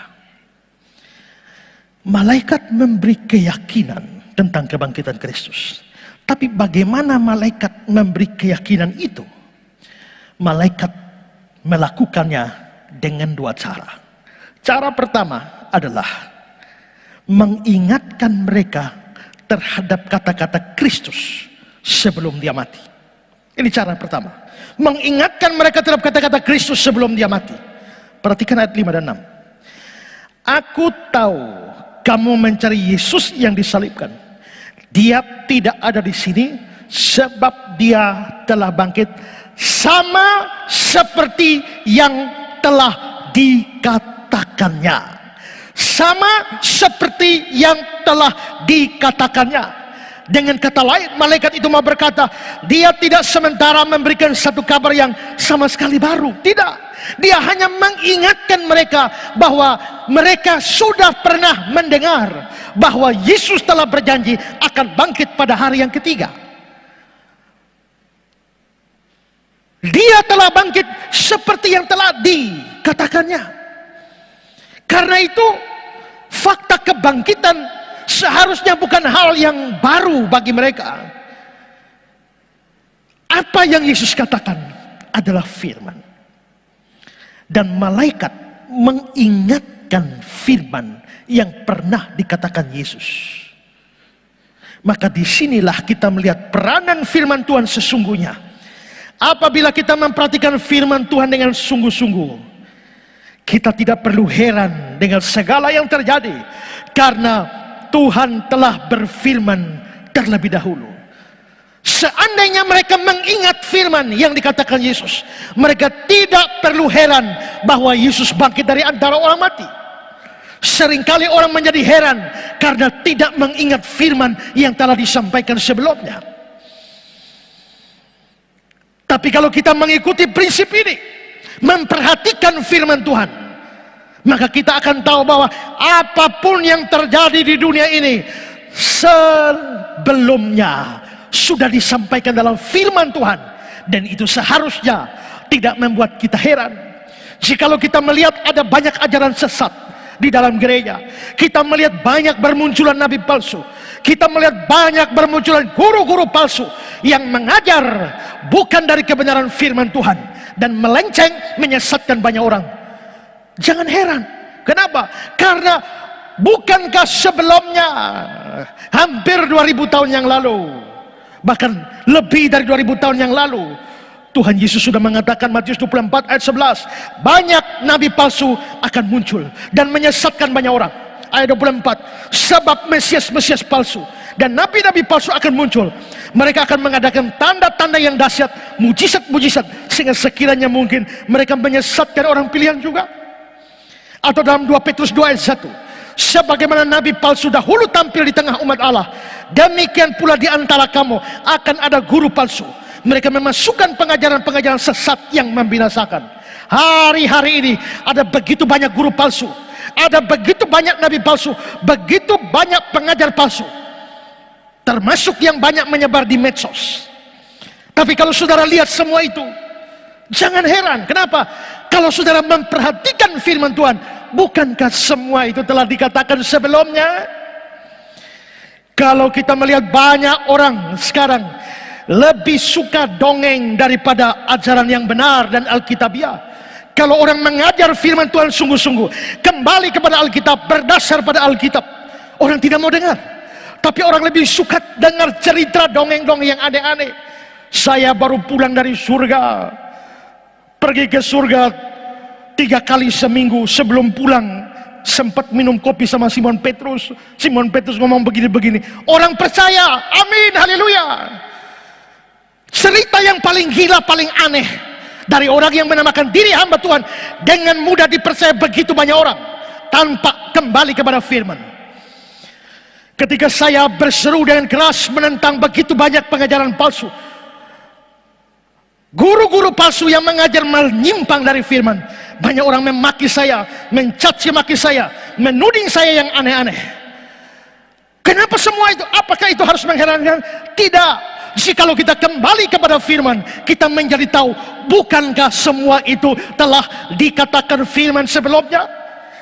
Malaikat memberi keyakinan tentang kebangkitan Kristus, Tapi bagaimana malaikat memberi keyakinan itu? Malaikat melakukannya dengan dua cara. Cara pertama adalah mengingatkan mereka terhadap kata-kata Kristus sebelum dia mati. Ini cara pertama. Mengingatkan mereka terhadap kata-kata Kristus sebelum dia mati. Perhatikan ayat 5 dan 6. Aku tahu kamu mencari Yesus yang disalibkan. Dia tidak ada di sini sebab dia telah bangkit, sama seperti yang telah dikatakannya. Sama seperti yang telah dikatakannya. Dengan kata lain, malaikat itu mau berkata, dia tidak sementara memberikan satu kabar yang sama sekali baru. Tidak. Dia hanya mengingatkan mereka bahwa mereka sudah pernah mendengar bahwa Yesus telah berjanji akan bangkit pada hari yang ketiga. Dia telah bangkit seperti yang telah dikatakannya. Karena itu, fakta kebangkitan seharusnya bukan hal yang baru bagi mereka. Apa yang Yesus katakan adalah firman. Dan malaikat mengingatkan firman yang pernah dikatakan Yesus. Maka disinilah kita melihat peranan firman Tuhan sesungguhnya. Apabila kita memperhatikan firman Tuhan dengan sungguh-sungguh, kita tidak perlu heran dengan segala yang terjadi, karena Tuhan telah berfirman terlebih dahulu. Seandainya mereka mengingat firman yang dikatakan Yesus, mereka tidak perlu heran bahwa Yesus bangkit dari antara orang mati. Seringkali orang menjadi heran karena tidak mengingat firman yang telah disampaikan sebelumnya. Tapi kalau kita mengikuti prinsip ini, memperhatikan firman Tuhan, maka kita akan tahu bahwa apapun yang terjadi di dunia ini sebelumnya sudah disampaikan dalam firman Tuhan, dan itu seharusnya tidak membuat kita heran. Jikalau kita melihat ada banyak ajaran sesat di dalam gereja, kita melihat banyak bermunculan nabi palsu, kita melihat banyak bermunculan guru-guru palsu yang mengajar bukan dari kebenaran firman Tuhan dan melenceng menyesatkan banyak orang. Jangan heran. Kenapa? Karena bukankah sebelumnya hampir 2000 tahun yang lalu, bahkan lebih dari 2000 tahun yang lalu, Tuhan Yesus sudah mengatakan, Matius 24 ayat 11, banyak nabi palsu akan muncul dan menyesatkan banyak orang. Ayat 24, sebab Mesias palsu dan nabi-nabi palsu akan muncul. Mereka akan mengadakan tanda-tanda yang dahsyat, mujizat-mujizat, sehingga sekiranya mungkin mereka menyesatkan orang pilihan juga. Atau dalam 2 Petrus 2 ayat 1, sebagaimana nabi palsu dahulu tampil di tengah umat Allah, demikian pula di antara kamu akan ada guru palsu. Mereka memasukkan pengajaran-pengajaran sesat yang membinasakan. Hari-hari ini ada begitu banyak guru palsu, ada begitu banyak nabi palsu, begitu banyak pengajar palsu, termasuk yang banyak menyebar di medsos. Tapi kalau saudara lihat semua itu, jangan heran. Kenapa? Kalau saudara memperhatikan firman Tuhan, bukankah semua itu telah dikatakan sebelumnya? Kalau kita melihat banyak orang sekarang lebih suka dongeng daripada ajaran yang benar dan Alkitabiah. Kalau orang mengajar firman Tuhan sungguh-sungguh, kembali kepada Alkitab, berdasar pada Alkitab, orang tidak mau dengar. Tapi orang lebih suka dengar cerita dongeng-dongeng yang aneh-aneh. Saya baru pulang dari surga, pergi ke surga 3 kali seminggu. Sebelum pulang sempat minum kopi sama Simon Petrus. Simon Petrus ngomong begini-begini. Orang percaya, amin, haleluya. Cerita yang paling gila, paling aneh dari orang yang menamakan diri hamba Tuhan, dengan mudah dipercaya begitu banyak orang tanpa kembali kepada firman. Ketika saya berseru dengan keras menentang begitu banyak pengajaran palsu, guru-guru palsu yang mengajar menyimpang dari firman, banyak orang memaki saya, mencaci maki saya, menuding saya yang aneh-aneh. Kenapa semua itu? Apakah itu harus mengherankan? Tidak. Jikalau kita kembali kepada firman, kita menjadi tahu, bukankah semua itu telah dikatakan firman sebelumnya?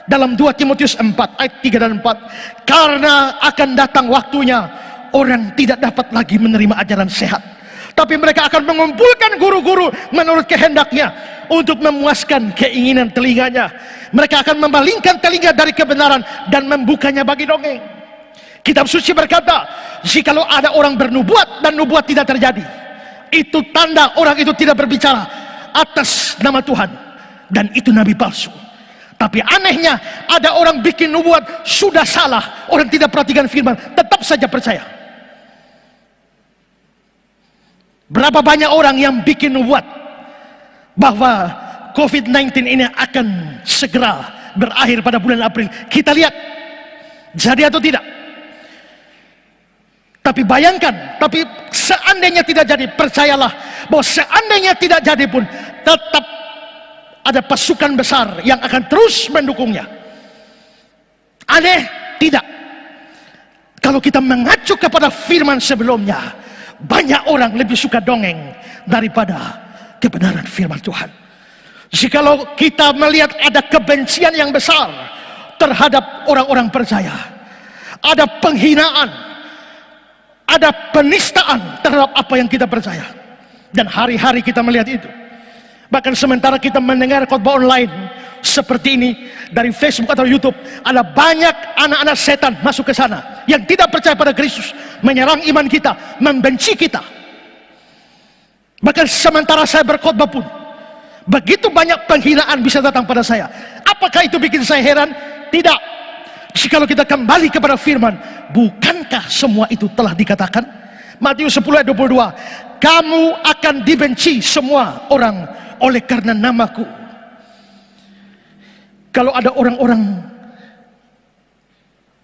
Dalam 2 Timotius 4 ayat 3 dan 4, karena akan datang waktunya orang tidak dapat lagi menerima ajaran sehat. Tapi mereka akan mengumpulkan guru-guru menurut kehendaknya untuk memuaskan keinginan telinganya. Mereka akan memalingkan telinga dari kebenaran dan membukanya bagi dongeng. Kitab suci berkata, jikalau ada orang bernubuat dan nubuat tidak terjadi, itu tanda orang itu tidak berbicara atas nama Tuhan, dan itu nabi palsu. Tapi anehnya, ada orang bikin nubuat sudah salah, orang tidak perhatikan firman, tetap saja percaya. Berapa banyak orang yang bikin nubuat bahwa COVID-19 ini akan segera berakhir pada bulan April. Kita lihat jadi atau tidak. Tapi bayangkan, tapi seandainya tidak jadi, percayalah bahwa seandainya tidak jadi pun tetap ada pasukan besar yang akan terus mendukungnya. Aneh? Tidak. Kalau kita mengacu kepada firman sebelumnya, banyak orang lebih suka dongeng daripada kebenaran firman Tuhan. Jikalau kita melihat ada kebencian yang besar terhadap orang-orang percaya, ada penghinaan, ada penistaan terhadap apa yang kita percaya, dan hari-hari kita melihat itu. Bahkan sementara kita mendengar khotbah online seperti ini dari Facebook atau YouTube, ada banyak anak-anak setan masuk ke sana yang tidak percaya pada Kristus, menyerang iman kita, membenci kita. Bahkan sementara saya berkhotbah pun begitu banyak penghinaan bisa datang pada saya. Apakah itu bikin saya heran? Tidak. Jikalau kita kembali kepada firman, bukankah semua itu telah dikatakan? Matius 10 ayat 22, kamu akan dibenci semua orang oleh karena namaku. Kalau ada orang-orang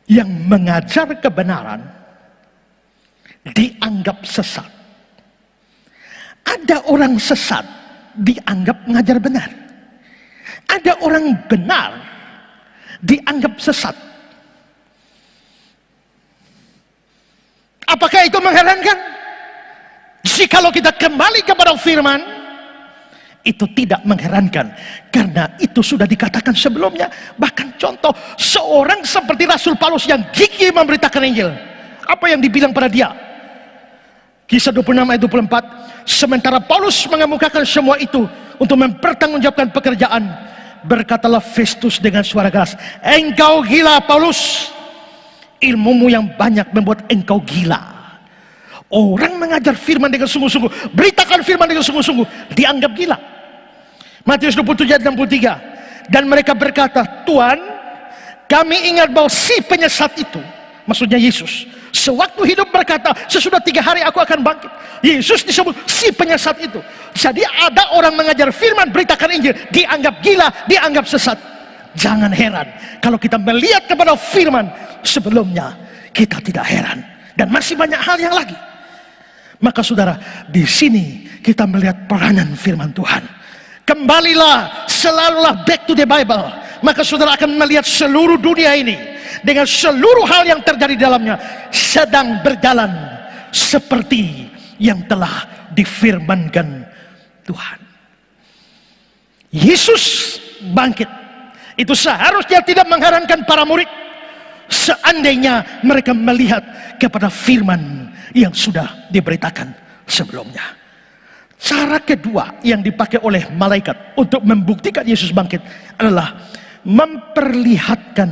yang mengajar kebenaran dianggap sesat, ada orang sesat dianggap mengajar benar, ada orang benar dianggap sesat. Apakah itu mengherankan? Jikalau kita kembali kepada firman, itu tidak mengherankan, karena itu sudah dikatakan sebelumnya. Bahkan contoh, seorang seperti Rasul Paulus yang gigih memberitakan Injil, apa yang dibilang pada dia? Kisah 26 ayat 24, sementara Paulus mengemukakan semua itu untuk mempertanggungjawabkan pekerjaan, berkatalah Festus dengan suara keras, engkau gila Paulus, ilmumu yang banyak membuat engkau gila. Orang mengajar firman dengan sungguh-sungguh, beritakan firman dengan sungguh-sungguh, dianggap gila. Matius 27 ayat 63, dan mereka berkata, Tuhan, kami ingat bahwa si penyesat itu, maksudnya Yesus, sewaktu hidup berkata, sesudah 3 hari aku akan bangkit. Yesus disebut si penyesat itu. Jadi ada orang mengajar firman, beritakan Injil, dianggap gila, dianggap sesat. Jangan heran kalau kita melihat kepada firman sebelumnya, kita tidak heran, dan masih banyak hal yang lagi. Maka saudara, di sini kita melihat peranan firman Tuhan. Kembalilah, selalulah back to the Bible. Maka saudara akan melihat seluruh dunia ini dengan seluruh hal yang terjadi di dalamnya sedang berjalan seperti yang telah difirmankan Tuhan. Yesus bangkit. Itu seharusnya tidak mengherankan para murid, seandainya mereka melihat kepada firman yang sudah diberitakan sebelumnya. Cara kedua yang dipakai oleh malaikat untuk membuktikan Yesus bangkit adalah memperlihatkan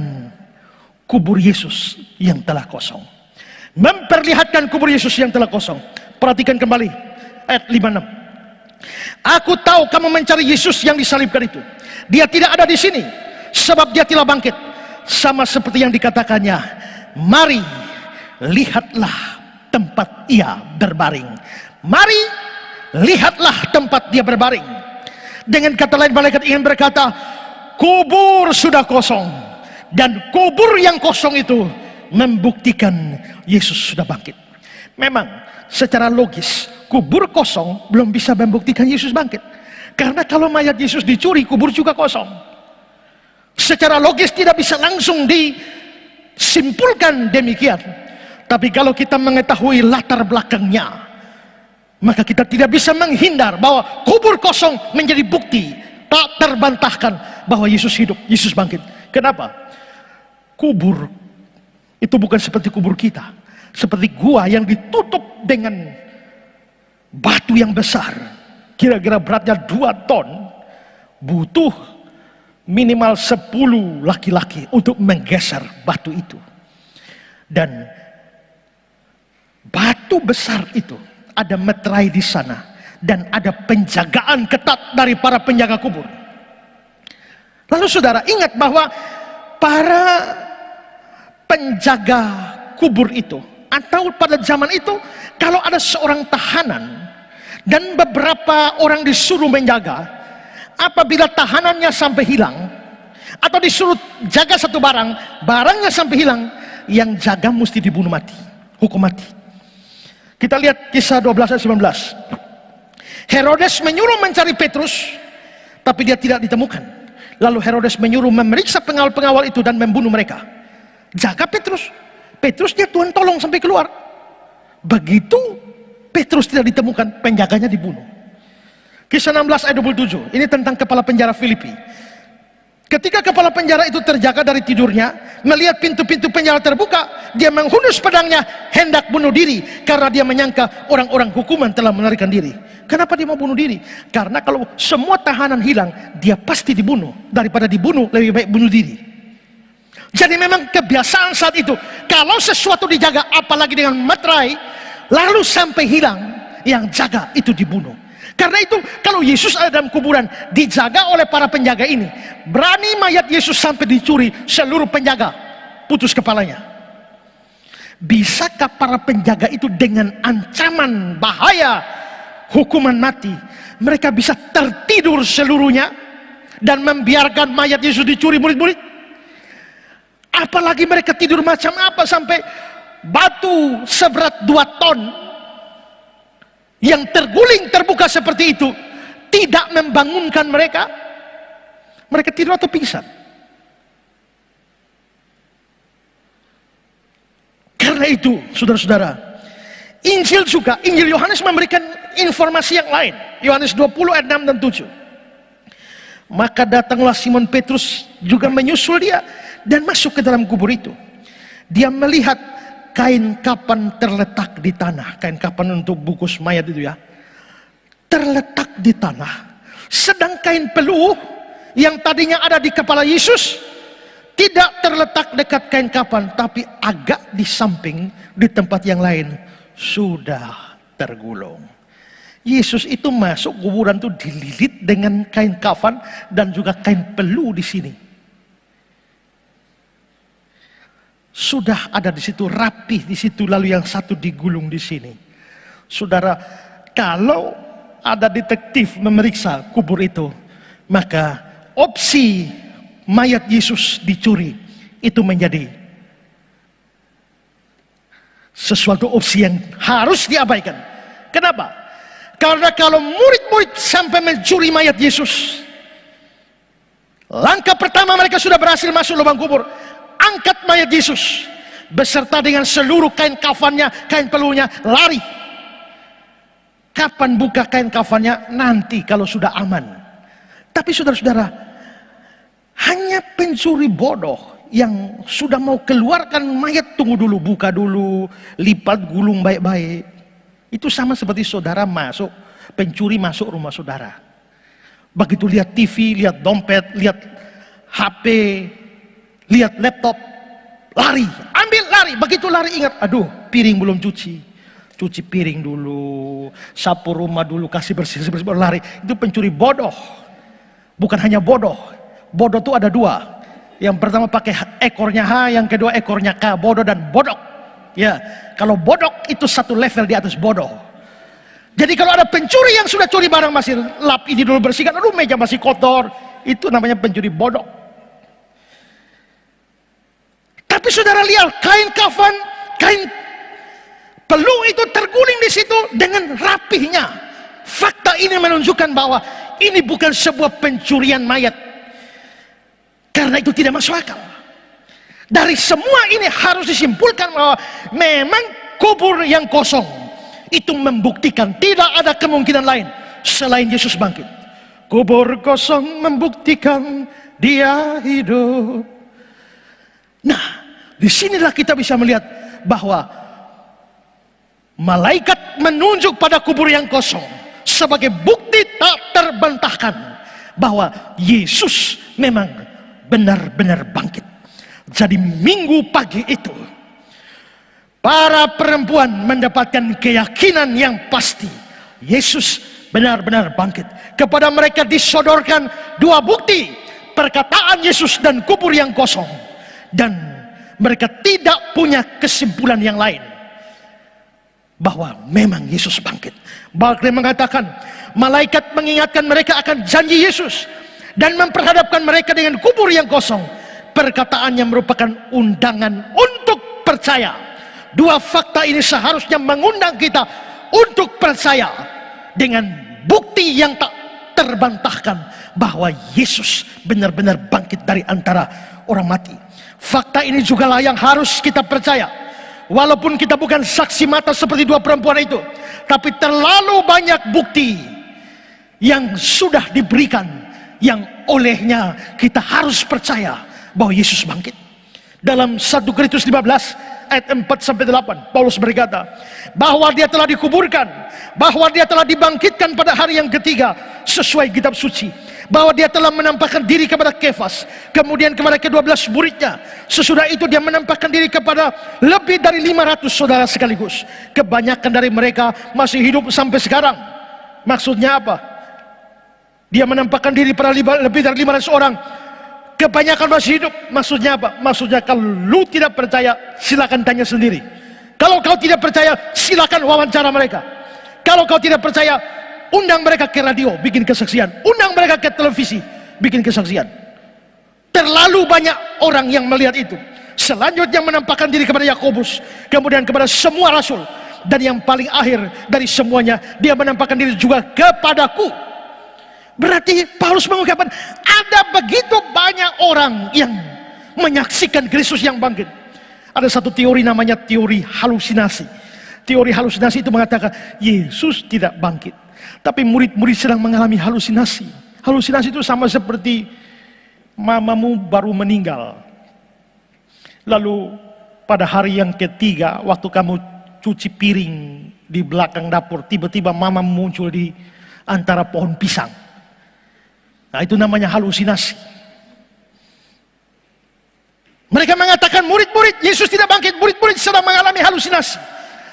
kubur Yesus yang telah kosong. Memperlihatkan kubur Yesus yang telah kosong. Perhatikan kembali ayat 56. Aku tahu kamu mencari Yesus yang disalibkan itu. Dia tidak ada di sini, sebab dia telah bangkit, sama seperti yang dikatakannya. Mari, lihatlah tempat ia berbaring. Mari, lihatlah tempat dia berbaring. Dengan kata lain, malaikat ingin berkata, kubur sudah kosong, dan kubur yang kosong itu membuktikan Yesus sudah bangkit. Memang secara logis kubur kosong belum bisa membuktikan Yesus bangkit, karena kalau mayat Yesus dicuri, kubur juga kosong. Secara logis tidak bisa langsung disimpulkan demikian. Tapi kalau kita mengetahui latar belakangnya, maka kita tidak bisa menghindar bahwa kubur kosong menjadi bukti tak terbantahkan bahwa Yesus hidup, Yesus bangkit. Kenapa? Kubur itu bukan seperti kubur kita. seperti gua yang ditutup dengan batu yang besar, kira-kira beratnya 2 ton, butuh minimal 10 laki-laki untuk menggeser batu itu. Dan batu besar itu ada meterai di sana, dan ada penjagaan ketat dari para penjaga kubur. Lalu saudara ingat bahwa para penjaga kubur itu, atau pada zaman itu kalau ada seorang tahanan dan beberapa orang disuruh menjaga, apabila tahanannya sampai hilang atau disuruh jaga satu barang, barangnya sampai hilang, yang jaga mesti dibunuh mati, hukum mati. Kita lihat kisah 12 ayat 19. Herodes menyuruh mencari Petrus, tapi dia tidak ditemukan. Lalu Herodes menyuruh memeriksa pengawal-pengawal itu dan membunuh mereka. Jaga Petrus. Petrus dia Tuhan tolong sampai keluar. Begitu Petrus tidak ditemukan, penjaganya dibunuh. Kisah 16 ayat 27. Ini tentang kepala penjara Filipi. Ketika kepala penjara itu terjaga dari tidurnya, melihat pintu-pintu penjara terbuka, dia menghunus pedangnya hendak bunuh diri, karena dia menyangka orang-orang hukuman telah melarikan diri. Kenapa dia mau bunuh diri? Karena kalau semua tahanan hilang, dia pasti dibunuh. Daripada dibunuh, lebih baik bunuh diri. Jadi memang kebiasaan saat itu, kalau sesuatu dijaga, apalagi dengan materai, lalu sampai hilang, yang jaga itu dibunuh. Karena itu kalau Yesus ada dalam kuburan, dijaga oleh para penjaga ini, berani mayat Yesus sampai dicuri, seluruh penjaga putus kepalanya. Bisakah para penjaga itu dengan ancaman bahaya hukuman mati, mereka bisa tertidur seluruhnya dan membiarkan mayat Yesus dicuri murid-murid? Apalagi mereka tidur macam apa sampai batu seberat 2 ton yang terguling terbuka seperti itu tidak membangunkan mereka? Mereka tidur atau pingsan? Karena itu saudara-saudara, Injil juga, Injil Yohanes memberikan informasi yang lain. Yohanes 20 ayat 6 dan 7. Maka datanglah Simon Petrus juga menyusul dia dan masuk ke dalam kubur itu. Dia melihat kain kapan terletak di tanah. Kain kapan untuk bungkus mayat itu ya, terletak di tanah. Sedang kain peluh yang tadinya ada di kepala Yesus tidak terletak dekat kain kapan, tapi agak di samping, di tempat yang lain sudah tergulung. Yesus itu masuk kuburan itu dililit dengan kain kafan dan juga kain peluh di sini. Sudah ada di situ, rapih di situ, lalu yang satu digulung di sini. Saudara, kalau ada detektif memeriksa kubur itu, maka opsi mayat Yesus dicuri itu menjadi sesuatu opsi yang harus diabaikan. Kenapa? Karena kalau murid-murid sampai mencuri mayat Yesus, langkah pertama mereka sudah berhasil masuk lubang kubur. Angkat mayat Yesus beserta dengan seluruh kain kafannya, kain peluhnya, lari. Kapan buka kain kafannya? Nanti kalau sudah aman. Tapi saudara-saudara, hanya pencuri bodoh yang sudah mau keluarkan mayat, tunggu dulu, buka dulu, lipat, gulung baik-baik. Itu sama seperti saudara masuk, pencuri masuk rumah saudara. Begitu lihat TV, lihat dompet, lihat HP, lihat laptop, lari, ambil, lari. Begitu lari ingat, aduh piring belum cuci piring dulu, sapu rumah dulu, kasih bersih, baru lari. Itu pencuri bodoh. Bukan hanya bodoh, bodoh itu ada 2. Yang pertama pakai ekornya H, yang kedua ekornya K, bodoh dan bodok. Ya, kalau bodok itu satu level di atas bodoh. Jadi kalau ada pencuri yang sudah curi barang masih lap ini dulu, bersihkan, aduh meja masih kotor, itu namanya pencuri bodoh. Tapi saudara lihat kain kafan, kain peluh itu terguling di situ dengan rapihnya. Fakta ini menunjukkan bahwa ini bukan sebuah pencurian mayat. Karena itu tidak masuk akal. Dari semua ini harus disimpulkan bahwa memang kubur yang kosong itu membuktikan tidak ada kemungkinan lain selain Yesus bangkit. Kubur kosong membuktikan Dia hidup. Nah, disinilah kita bisa melihat bahwa Malaikat menunjuk pada kubur yang kosong sebagai bukti tak terbantahkan bahwa Yesus memang benar-benar bangkit. Jadi minggu pagi itu, para perempuan mendapatkan keyakinan yang pasti Yesus benar-benar bangkit. Kepada mereka disodorkan dua bukti, perkataan Yesus dan kubur yang kosong. Dan mereka tidak punya kesimpulan yang lain bahwa memang Yesus bangkit. Barclay mengatakan, malaikat mengingatkan mereka akan janji Yesus dan memperhadapkan mereka dengan kubur yang kosong. Perkataannya merupakan undangan untuk percaya. Dua fakta ini seharusnya mengundang kita untuk percaya dengan bukti yang tak terbantahkan bahwa Yesus benar-benar bangkit dari antara orang mati. Fakta ini jugalah yang harus kita percaya. Walaupun kita bukan saksi mata seperti dua perempuan itu, tapi terlalu banyak bukti yang sudah diberikan, yang olehnya kita harus percaya bahwa Yesus bangkit. Dalam 1 Korintus 15 ayat 4-8, Paulus berkata bahwa dia telah dikuburkan, bahwa dia telah dibangkitkan pada hari yang ketiga sesuai kitab suci, bahwa dia telah menampakkan diri kepada Kefas, kemudian kepada ke-12 muridnya. Sesudah itu dia menampakkan diri kepada lebih dari 500 saudara sekaligus. Kebanyakan dari mereka masih hidup sampai sekarang. Maksudnya apa? Dia menampakkan diri pada lebih dari 500 orang. Kebanyakan masih hidup. Maksudnya apa? Maksudnya kalau lu tidak percaya, silakan tanya sendiri. Kalau kau tidak percaya, silakan wawancara mereka. Kalau kau tidak percaya, undang mereka ke radio, bikin kesaksian. Undang mereka ke televisi, bikin kesaksian. Terlalu banyak orang yang melihat itu. Selanjutnya menampakkan diri kepada Yakobus, kemudian kepada semua rasul, dan yang paling akhir dari semuanya, dia menampakkan diri juga kepadaku. Berarti Paulus mengungkapkan ada begitu banyak orang yang menyaksikan Kristus yang bangkit. Ada satu teori namanya teori halusinasi. Teori halusinasi itu mengatakan Yesus tidak bangkit, tapi murid-murid sedang mengalami halusinasi. Halusinasi itu sama seperti mamamu baru meninggal, lalu pada hari yang ketiga waktu kamu cuci piring di belakang dapur, tiba-tiba mama muncul di antara pohon pisang. Nah, itu namanya halusinasi. Mereka mengatakan murid-murid Yesus tidak bangkit, murid-murid sedang mengalami halusinasi.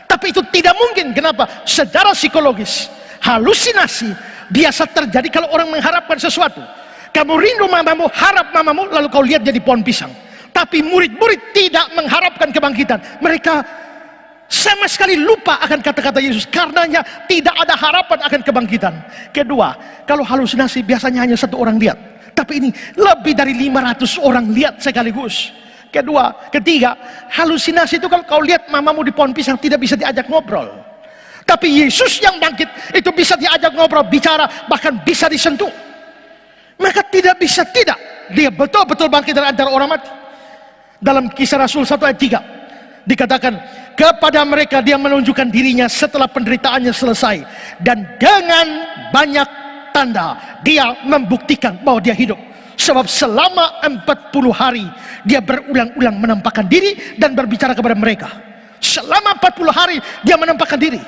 Tapi itu tidak mungkin. Kenapa? Secara psikologis, halusinasi biasa terjadi kalau orang mengharapkan sesuatu. Kamu rindu mamamu, harap mamamu, lalu kau lihat jadi pohon pisang. Tapi murid-murid tidak mengharapkan kebangkitan. Mereka sama sekali lupa akan kata-kata Yesus, karenanya tidak ada harapan akan kebangkitan. Kedua, kalau halusinasi biasanya hanya satu orang lihat, tapi ini lebih dari 500 orang lihat sekaligus. Ketiga, halusinasi itu kalau kau lihat mamamu di pohon pisang tidak bisa diajak ngobrol. Tapi Yesus yang bangkit itu bisa diajak ngobrol, bicara, bahkan bisa disentuh. Maka tidak bisa tidak, dia betul-betul bangkit dari antara orang mati. Dalam Kisah Rasul 1 ayat 3 dikatakan, kepada mereka dia menunjukkan dirinya setelah penderitaannya selesai, dan dengan banyak tanda dia membuktikan bahwa dia hidup. Sebab selama 40 hari dia berulang-ulang menampakkan diri dan berbicara kepada mereka. Selama 40 hari dia menampakkan diri.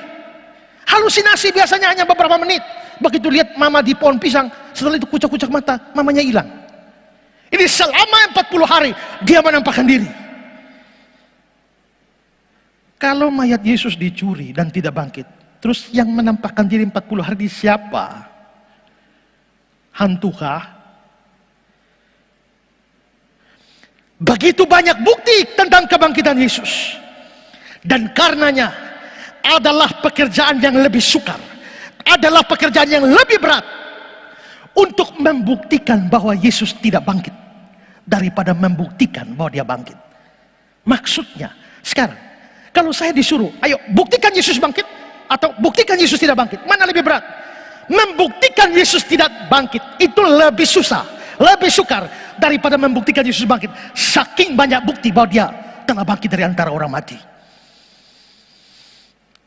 Halusinasi biasanya hanya beberapa menit. Begitu lihat mama di pohon pisang, setelah itu kucak-kucak mata, mamanya hilang. Ini selama 40 hari dia menampakkan diri. Kalau mayat Yesus dicuri dan tidak bangkit, terus yang menampakkan diri 40 hari siapa? Hantukah? Begitu banyak bukti tentang kebangkitan Yesus. Dan karenanya adalah pekerjaan yang lebih sukar, adalah pekerjaan yang lebih berat untuk membuktikan bahwa Yesus tidak bangkit daripada membuktikan bahwa dia bangkit. Maksudnya, sekarang kalau saya disuruh, ayo buktikan Yesus bangkit atau buktikan Yesus tidak bangkit, mana lebih berat? Membuktikan Yesus tidak bangkit itu lebih susah, lebih sukar daripada membuktikan Yesus bangkit. Saking banyak bukti bahwa dia telah bangkit dari antara orang mati.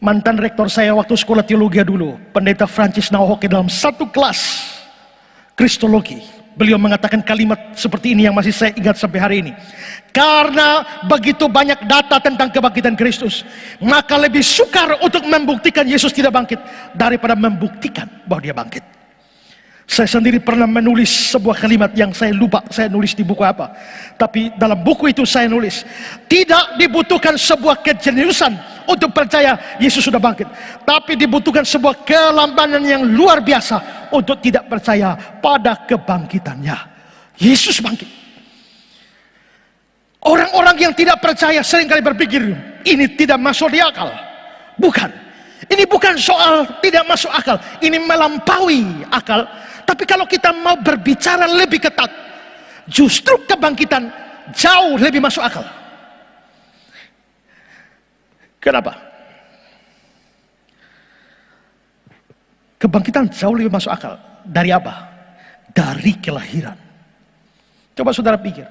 Mantan rektor saya waktu sekolah teologi dulu, Pendeta Francis Naohoke, dalam satu kelas Kristologi beliau mengatakan kalimat seperti ini yang masih saya ingat sampai hari ini. Karena begitu banyak data tentang kebangkitan Kristus, maka lebih sukar untuk membuktikan Yesus tidak bangkit daripada membuktikan bahwa dia bangkit. Saya sendiri pernah menulis sebuah kalimat yang saya lupa saya nulis di buku apa. Tapi dalam buku itu saya nulis, tidak dibutuhkan sebuah kejeniusan untuk percaya Yesus sudah bangkit, tapi dibutuhkan sebuah kelambanan yang luar biasa untuk tidak percaya pada kebangkitannya. Yesus bangkit. Orang-orang yang tidak percaya seringkali berpikir ini tidak masuk di akal. Bukan. Ini bukan soal tidak masuk akal, ini melampaui akal. Tapi kalau kita mau berbicara lebih ketat, justru kebangkitan jauh lebih masuk akal. Kenapa? Kebangkitan jauh lebih masuk akal. Dari apa? Dari kelahiran. Coba saudara pikir.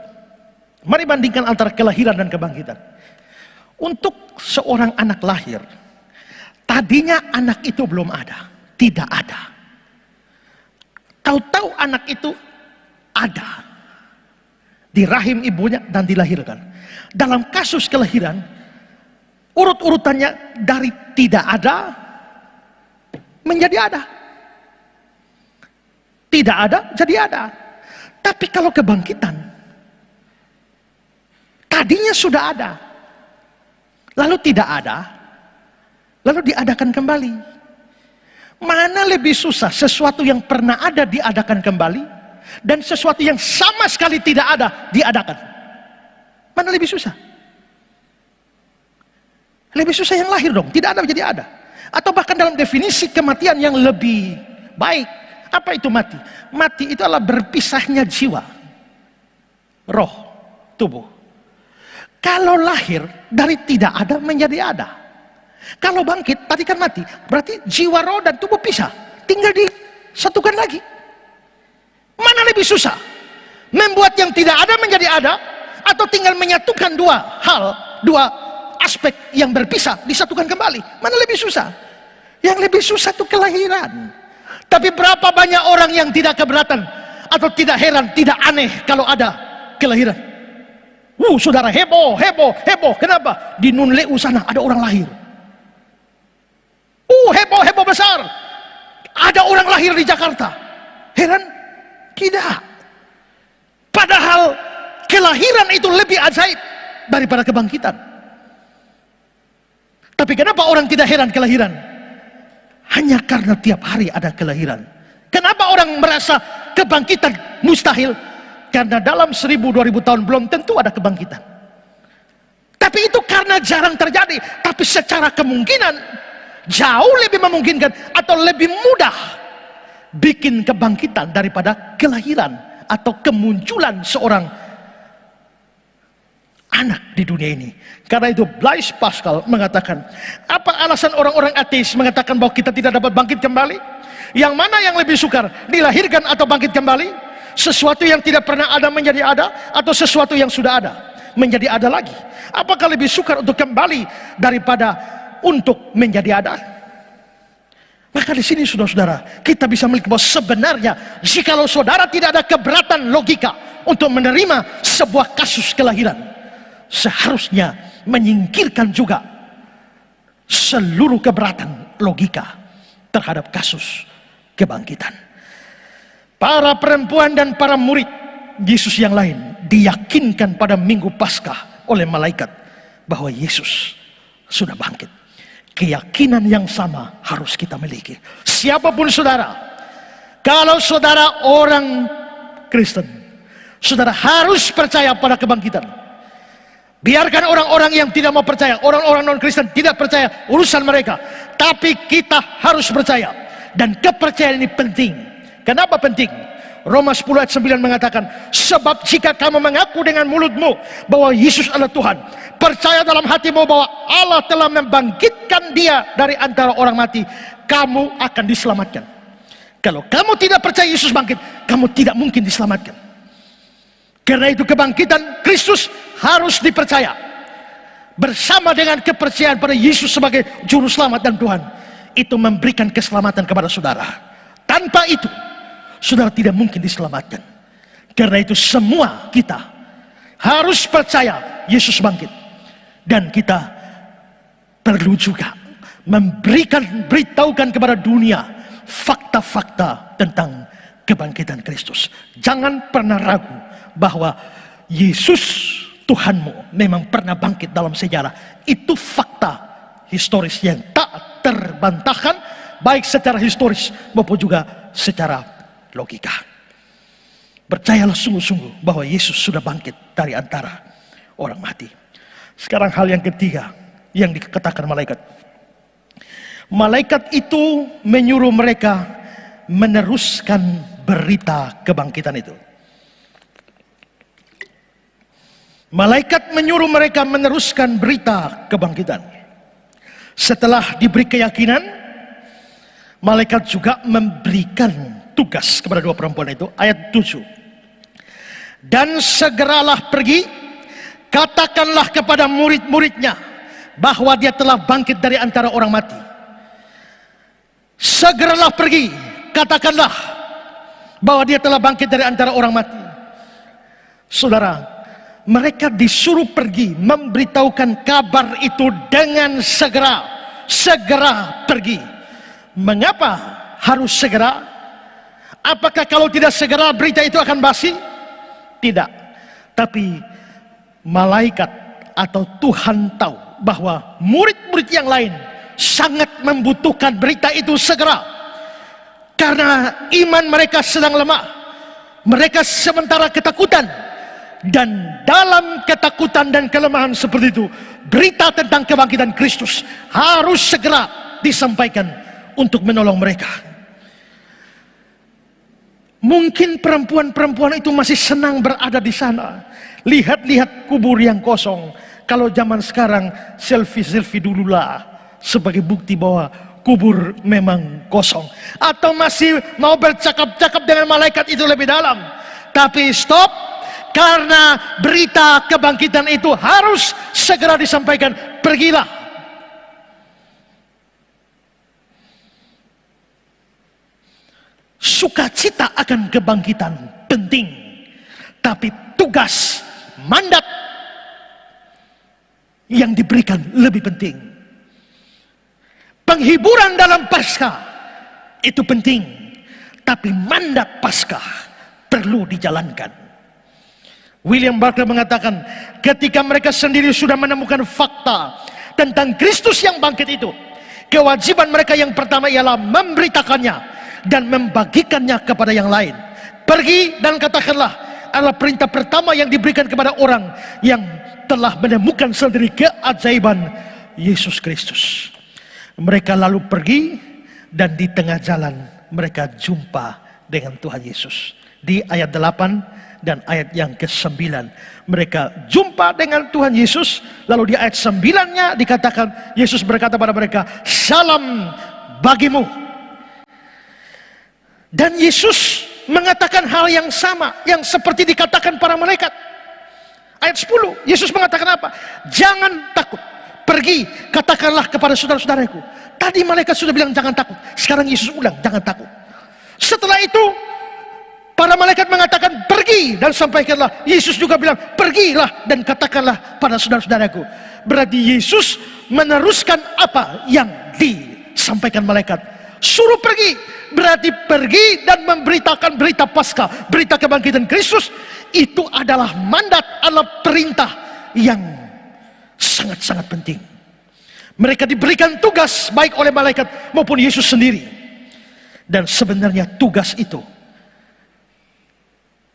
Mari bandingkan antara kelahiran dan kebangkitan. Untuk seorang anak lahir, tadinya anak itu belum ada, tidak ada. Tahu-tahu anak itu ada di rahim ibunya dan dilahirkan. Dalam kasus kelahiran, urut-urutannya dari tidak ada menjadi ada. Tidak ada jadi ada. Tapi kalau kebangkitan, tadinya sudah ada, lalu tidak ada, lalu diadakan kembali. Mana lebih susah, sesuatu yang pernah ada diadakan kembali, dan sesuatu yang sama sekali tidak ada diadakan? Mana lebih susah? Lebih susah yang lahir dong, tidak ada menjadi ada. Atau bahkan dalam definisi kematian yang lebih baik, apa itu mati? Mati itu adalah berpisahnya jiwa, roh, tubuh. Kalau lahir dari tidak ada menjadi ada. Kalau bangkit, tadi kan mati, berarti jiwa, roh, dan tubuh pisah, tinggal disatukan lagi. Mana lebih susah? Membuat yang tidak ada menjadi ada, atau tinggal menyatukan dua hal, dua aspek yang berpisah, disatukan kembali? Mana lebih susah? Yang lebih susah itu kelahiran. Tapi berapa banyak orang yang tidak keberatan, atau tidak heran, tidak aneh kalau ada kelahiran? Saudara, heboh, heboh, heboh. Kenapa? Di Nunleu sana ada orang lahir. Heboh, heboh besar. Ada orang lahir di Jakarta. Heran? Tidak. Padahal kelahiran itu lebih ajaib daripada kebangkitan. Tapi kenapa orang tidak heran kelahiran? Hanya karena tiap hari ada kelahiran. Kenapa orang merasa kebangkitan mustahil? Karena dalam 1000-2000 tahun belum tentu ada kebangkitan. Tapi itu karena jarang terjadi. Tapi secara kemungkinan jauh lebih memungkinkan atau lebih mudah bikin kebangkitan daripada kelahiran atau kemunculan seorang anak di dunia ini. Karena itu Blaise Pascal mengatakan, apa alasan orang-orang ateis mengatakan bahwa kita tidak dapat bangkit kembali? Yang mana yang lebih sukar, dilahirkan atau bangkit kembali? Sesuatu yang tidak pernah ada menjadi ada, atau sesuatu yang sudah ada menjadi ada lagi? Apakah lebih sukar untuk kembali daripada untuk menjadi ada? Maka di sini saudara-saudara, kita bisa melihat bahwa sebenarnya jikalau saudara tidak ada keberatan logika untuk menerima sebuah kasus kelahiran, seharusnya menyingkirkan juga seluruh keberatan logika terhadap kasus kebangkitan. Para perempuan dan para murid Yesus yang lain diyakinkan pada Minggu Paskah oleh malaikat bahwa Yesus sudah bangkit. Keyakinan yang sama harus kita miliki. Siapapun saudara, kalau saudara orang Kristen, saudara harus percaya pada kebangkitan. Biarkan orang-orang yang tidak mau percaya, orang-orang non-Kristen tidak percaya, urusan mereka. Tapi kita harus percaya. Dan kepercayaan ini penting. Kenapa penting? Roma 10 ayat 9 mengatakan, sebab jika kamu mengaku dengan mulutmu bahwa Yesus adalah Tuhan, percaya dalam hatimu bahwa Allah telah membangkitkan dia dari antara orang mati, kamu akan diselamatkan. Kalau kamu tidak percaya Yesus bangkit, kamu tidak mungkin diselamatkan. Karena itu kebangkitan Kristus harus dipercaya bersama dengan kepercayaan pada Yesus sebagai juru selamat dan Tuhan. Itu memberikan keselamatan kepada saudara. Tanpa itu saudara tidak mungkin diselamatkan. Karena itu semua kita harus percaya Yesus bangkit. Dan kita perlu juga beritahukan kepada dunia fakta-fakta tentang kebangkitan Kristus. Jangan pernah ragu bahwa Yesus Tuhanmu memang pernah bangkit dalam sejarah. Itu fakta historis yang tak terbantahkan, baik secara historis maupun juga secara logika. Percayalah sungguh-sungguh bahwa Yesus sudah bangkit dari antara orang mati. Sekarang hal yang ketiga yang dikatakan malaikat. Malaikat itu menyuruh mereka meneruskan berita kebangkitan itu. Malaikat menyuruh mereka meneruskan berita kebangkitan. Setelah diberi keyakinan, malaikat juga memberikan tugas kepada dua perempuan itu. Ayat 7. Dan segeralah pergi, katakanlah kepada murid-muridnya bahwa dia telah bangkit dari antara orang mati. Segeralah pergi, katakanlah bahwa dia telah bangkit dari antara orang mati. Saudara, mereka disuruh pergi memberitahukan kabar itu dengan segera. Segera pergi. Mengapa harus segera? Apakah kalau tidak segera berita itu akan basi? Tidak. Tapi malaikat atau Tuhan tahu bahwa murid-murid yang lain sangat membutuhkan berita itu segera. Karena iman mereka sedang lemah. Mereka sementara ketakutan. Dan dalam ketakutan dan kelemahan seperti itu, berita tentang kebangkitan Kristus harus segera disampaikan untuk menolong mereka. Mungkin perempuan-perempuan itu masih senang berada di sana. Lihat-lihat kubur yang kosong. Kalau zaman sekarang selfie-selfie dululah sebagai bukti bahwa kubur memang kosong. Atau masih mau bercakap-cakap dengan malaikat itu lebih dalam. Tapi stop, karena berita kebangkitan itu harus segera disampaikan. Pergilah. Sukacita akan kebangkitan penting, tapi tugas, mandat yang diberikan lebih penting. Penghiburan dalam Paskah itu penting, tapi mandat Paskah perlu dijalankan. William Barclay mengatakan, ketika mereka sendiri sudah menemukan fakta tentang Kristus yang bangkit itu, kewajiban mereka yang pertama ialah memberitakannya dan membagikannya kepada yang lain. Pergi dan katakanlah adalah perintah pertama yang diberikan kepada orang yang telah menemukan sendiri keajaiban Yesus Kristus. Mereka lalu pergi dan di tengah jalan mereka jumpa dengan Tuhan Yesus. Di ayat 8 dan ayat yang ke-9 mereka jumpa dengan Tuhan Yesus. Lalu di ayat 9-nya dikatakan Yesus berkata pada mereka, "Salam bagimu." Dan Yesus mengatakan hal yang sama yang seperti dikatakan para malaikat. Ayat 10, Yesus mengatakan apa? Jangan takut. Pergi, katakanlah kepada saudara-saudaraku. Tadi malaikat sudah bilang jangan takut. Sekarang Yesus ulang, jangan takut. Setelah itu, para malaikat mengatakan pergi dan sampaikanlah. Yesus juga bilang pergilah dan katakanlah pada saudara-saudaraku. Berarti Yesus meneruskan apa yang disampaikan malaikat. Suruh pergi. Berarti pergi dan memberitakan berita Paskah, berita kebangkitan Kristus. Itu adalah mandat, adalah perintah yang sangat-sangat penting. Mereka diberikan tugas baik oleh malaikat maupun Yesus sendiri. Dan sebenarnya tugas itu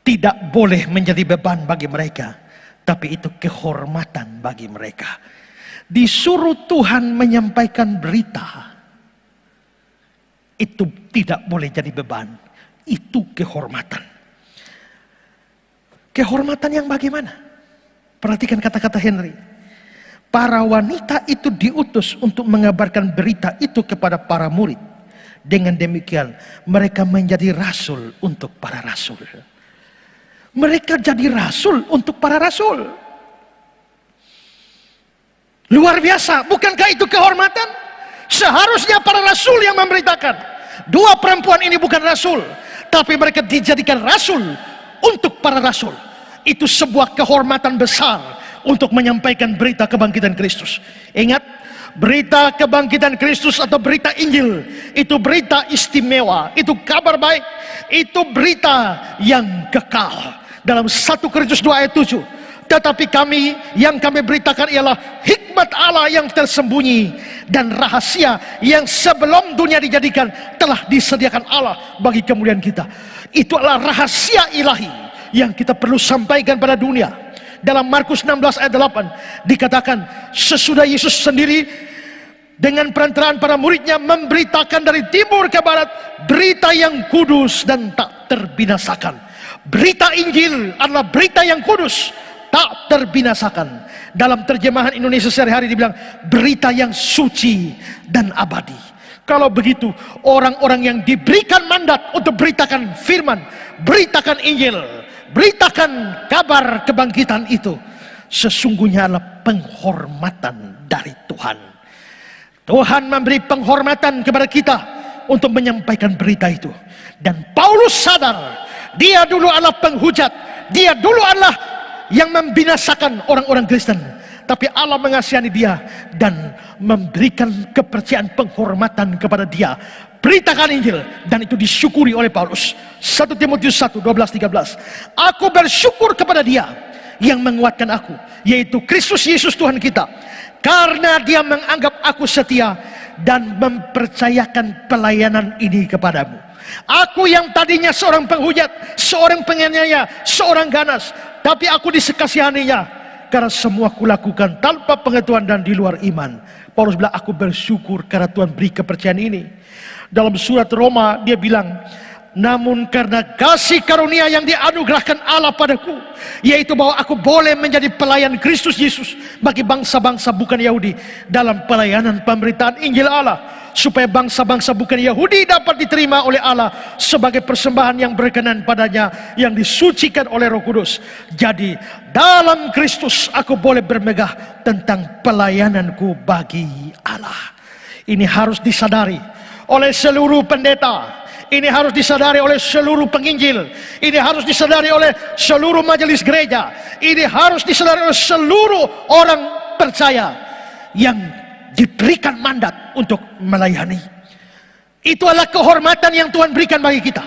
tidak boleh menjadi beban bagi mereka, tapi itu kehormatan bagi mereka. Disuruh Tuhan menyampaikan berita, itu tidak boleh jadi beban. Itu kehormatan. Kehormatan yang bagaimana? Perhatikan kata-kata Henry. Para wanita itu diutus untuk mengabarkan berita itu kepada para murid. Dengan demikian mereka menjadi rasul untuk para rasul. Mereka jadi rasul untuk para rasul. Luar biasa, bukankah itu kehormatan? Seharusnya para rasul yang memberitakan. Dua perempuan ini bukan rasul, tapi mereka dijadikan rasul untuk para rasul. Itu sebuah kehormatan besar untuk menyampaikan berita kebangkitan Kristus. Ingat, berita kebangkitan Kristus atau berita Injil itu berita istimewa, itu kabar baik, itu berita yang kekal. Dalam 1 Korintus 2 ayat 7, tetapi yang kami beritakan ialah hikmat Allah yang tersembunyi dan rahasia yang sebelum dunia dijadikan telah disediakan Allah bagi kemuliaan kita. Itu adalah rahasia ilahi yang kita perlu sampaikan pada dunia. Dalam Markus 16 ayat 8 dikatakan, sesudah Yesus sendiri dengan perantaraan para muridnya memberitakan dari timur ke barat berita yang kudus dan tak terbinasakan. Berita Injil adalah berita yang kudus, tak terbinasakan. Dalam terjemahan Indonesia sehari-hari dibilang berita yang suci dan abadi. Kalau begitu, orang-orang yang diberikan mandat untuk beritakan firman, beritakan Injil, beritakan kabar kebangkitan itu, sesungguhnya adalah penghormatan dari Tuhan. Tuhan memberi penghormatan kepada kita untuk menyampaikan berita itu. Dan Paulus sadar, dia dulu adalah penghujat, dia dulu adalah yang membinasakan orang-orang Kristen. Tapi Allah mengasihani dia dan memberikan kepercayaan penghormatan kepada dia. Beritakan Injil, dan itu disyukuri oleh Paulus. 1 Timotius 1, 12-13. Aku bersyukur kepada dia yang menguatkan aku, yaitu Kristus Yesus Tuhan kita, karena dia menganggap aku setia dan mempercayakan pelayanan ini kepadamu. Aku yang tadinya seorang penghujat, seorang penganiaya, seorang ganas, tapi aku dikasihaninya karena semua kulakukan tanpa pengetahuan dan di luar iman. Paulus bilang, aku bersyukur karena Tuhan beri kepercayaan ini. Dalam surat Roma dia bilang, namun karena kasih karunia yang dianugerahkan Allah padaku, yaitu bahwa aku boleh menjadi pelayan Kristus Yesus bagi bangsa-bangsa bukan Yahudi dalam pelayanan pemberitaan Injil Allah, supaya bangsa-bangsa bukan Yahudi dapat diterima oleh Allah sebagai persembahan yang berkenan padanya, yang disucikan oleh Roh Kudus. Jadi dalam Kristus aku boleh bermegah tentang pelayananku bagi Allah. Ini harus disadari oleh seluruh pendeta. Ini harus disadari oleh seluruh penginjil. Ini harus disadari oleh seluruh majelis gereja. Ini harus disadari oleh seluruh orang percaya yang diberikan mandat untuk melayani. Itu adalah kehormatan yang Tuhan berikan bagi kita.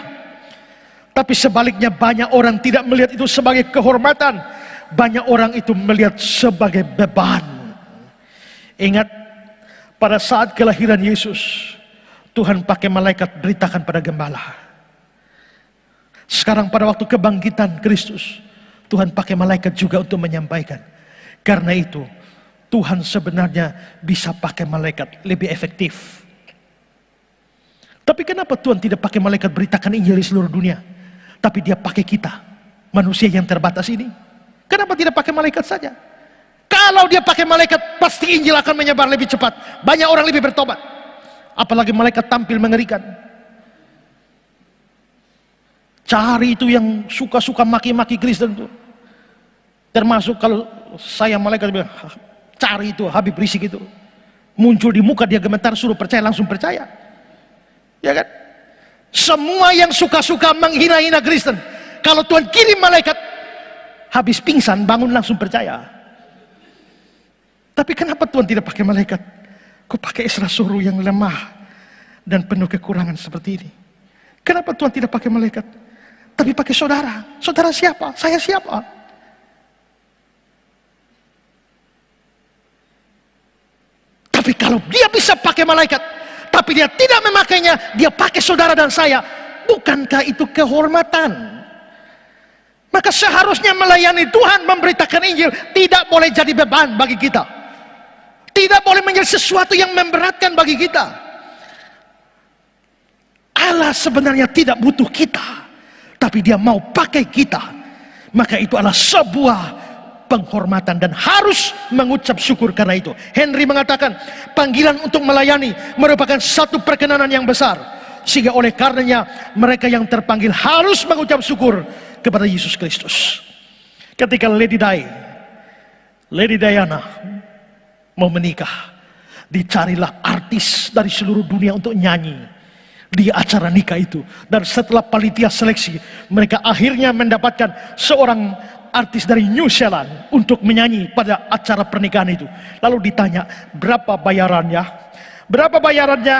Tapi sebaliknya banyak orang tidak melihat itu sebagai kehormatan. Banyak orang itu melihat sebagai beban. Ingat, pada saat kelahiran Yesus, Tuhan pakai malaikat beritakan pada gembala. Sekarang pada waktu kebangkitan Kristus, Tuhan pakai malaikat juga untuk menyampaikan. Karena itu Tuhan sebenarnya bisa pakai malaikat lebih efektif. Tapi kenapa Tuhan tidak pakai malaikat beritakan Injil di seluruh dunia, tapi dia pakai kita, manusia yang terbatas ini? Kenapa tidak pakai malaikat saja? Kalau dia pakai malaikat, pasti Injil akan menyebar lebih cepat, banyak orang lebih bertobat. Apalagi malaikat tampil mengerikan. Cari itu yang suka-suka maki-maki Kristen itu. Termasuk kalau saya malaikat bilang, cari itu Habib Rizik itu. Muncul di muka dia gemetar, suruh percaya, langsung percaya. Ya kan? Semua yang suka-suka menghina-hina Kristen, kalau Tuhan kirim malaikat, habis pingsan, bangun langsung percaya. Tapi kenapa Tuhan tidak pakai malaikat? Kok pakai Esra Suruh yang lemah dan penuh kekurangan seperti ini? Kenapa Tuhan tidak pakai malaikat, tapi pakai saudara? Saudara siapa? Saya siapa? Tapi kalau dia bisa pakai malaikat, tapi dia tidak memakainya, dia pakai saudara dan saya, bukankah itu kehormatan? Maka seharusnya melayani Tuhan, memberitakan Injil tidak boleh jadi beban bagi kita. Tidak boleh menjadi sesuatu yang memberatkan bagi kita. Allah sebenarnya tidak butuh kita, tapi dia mau pakai kita. Maka itu adalah sebuah penghormatan dan harus mengucap syukur karena itu. Henry mengatakan, panggilan untuk melayani merupakan satu perkenanan yang besar. Sehingga oleh karenanya mereka yang terpanggil harus mengucap syukur kepada Yesus Kristus. Ketika Lady Diana mau menikah, dicarilah artis dari seluruh dunia untuk nyanyi. di acara nikah itu. Dan setelah panitia seleksi, mereka akhirnya mendapatkan seorang artis dari New Zealand untuk menyanyi pada acara pernikahan itu. Lalu ditanya, berapa bayarannya? Berapa bayarannya?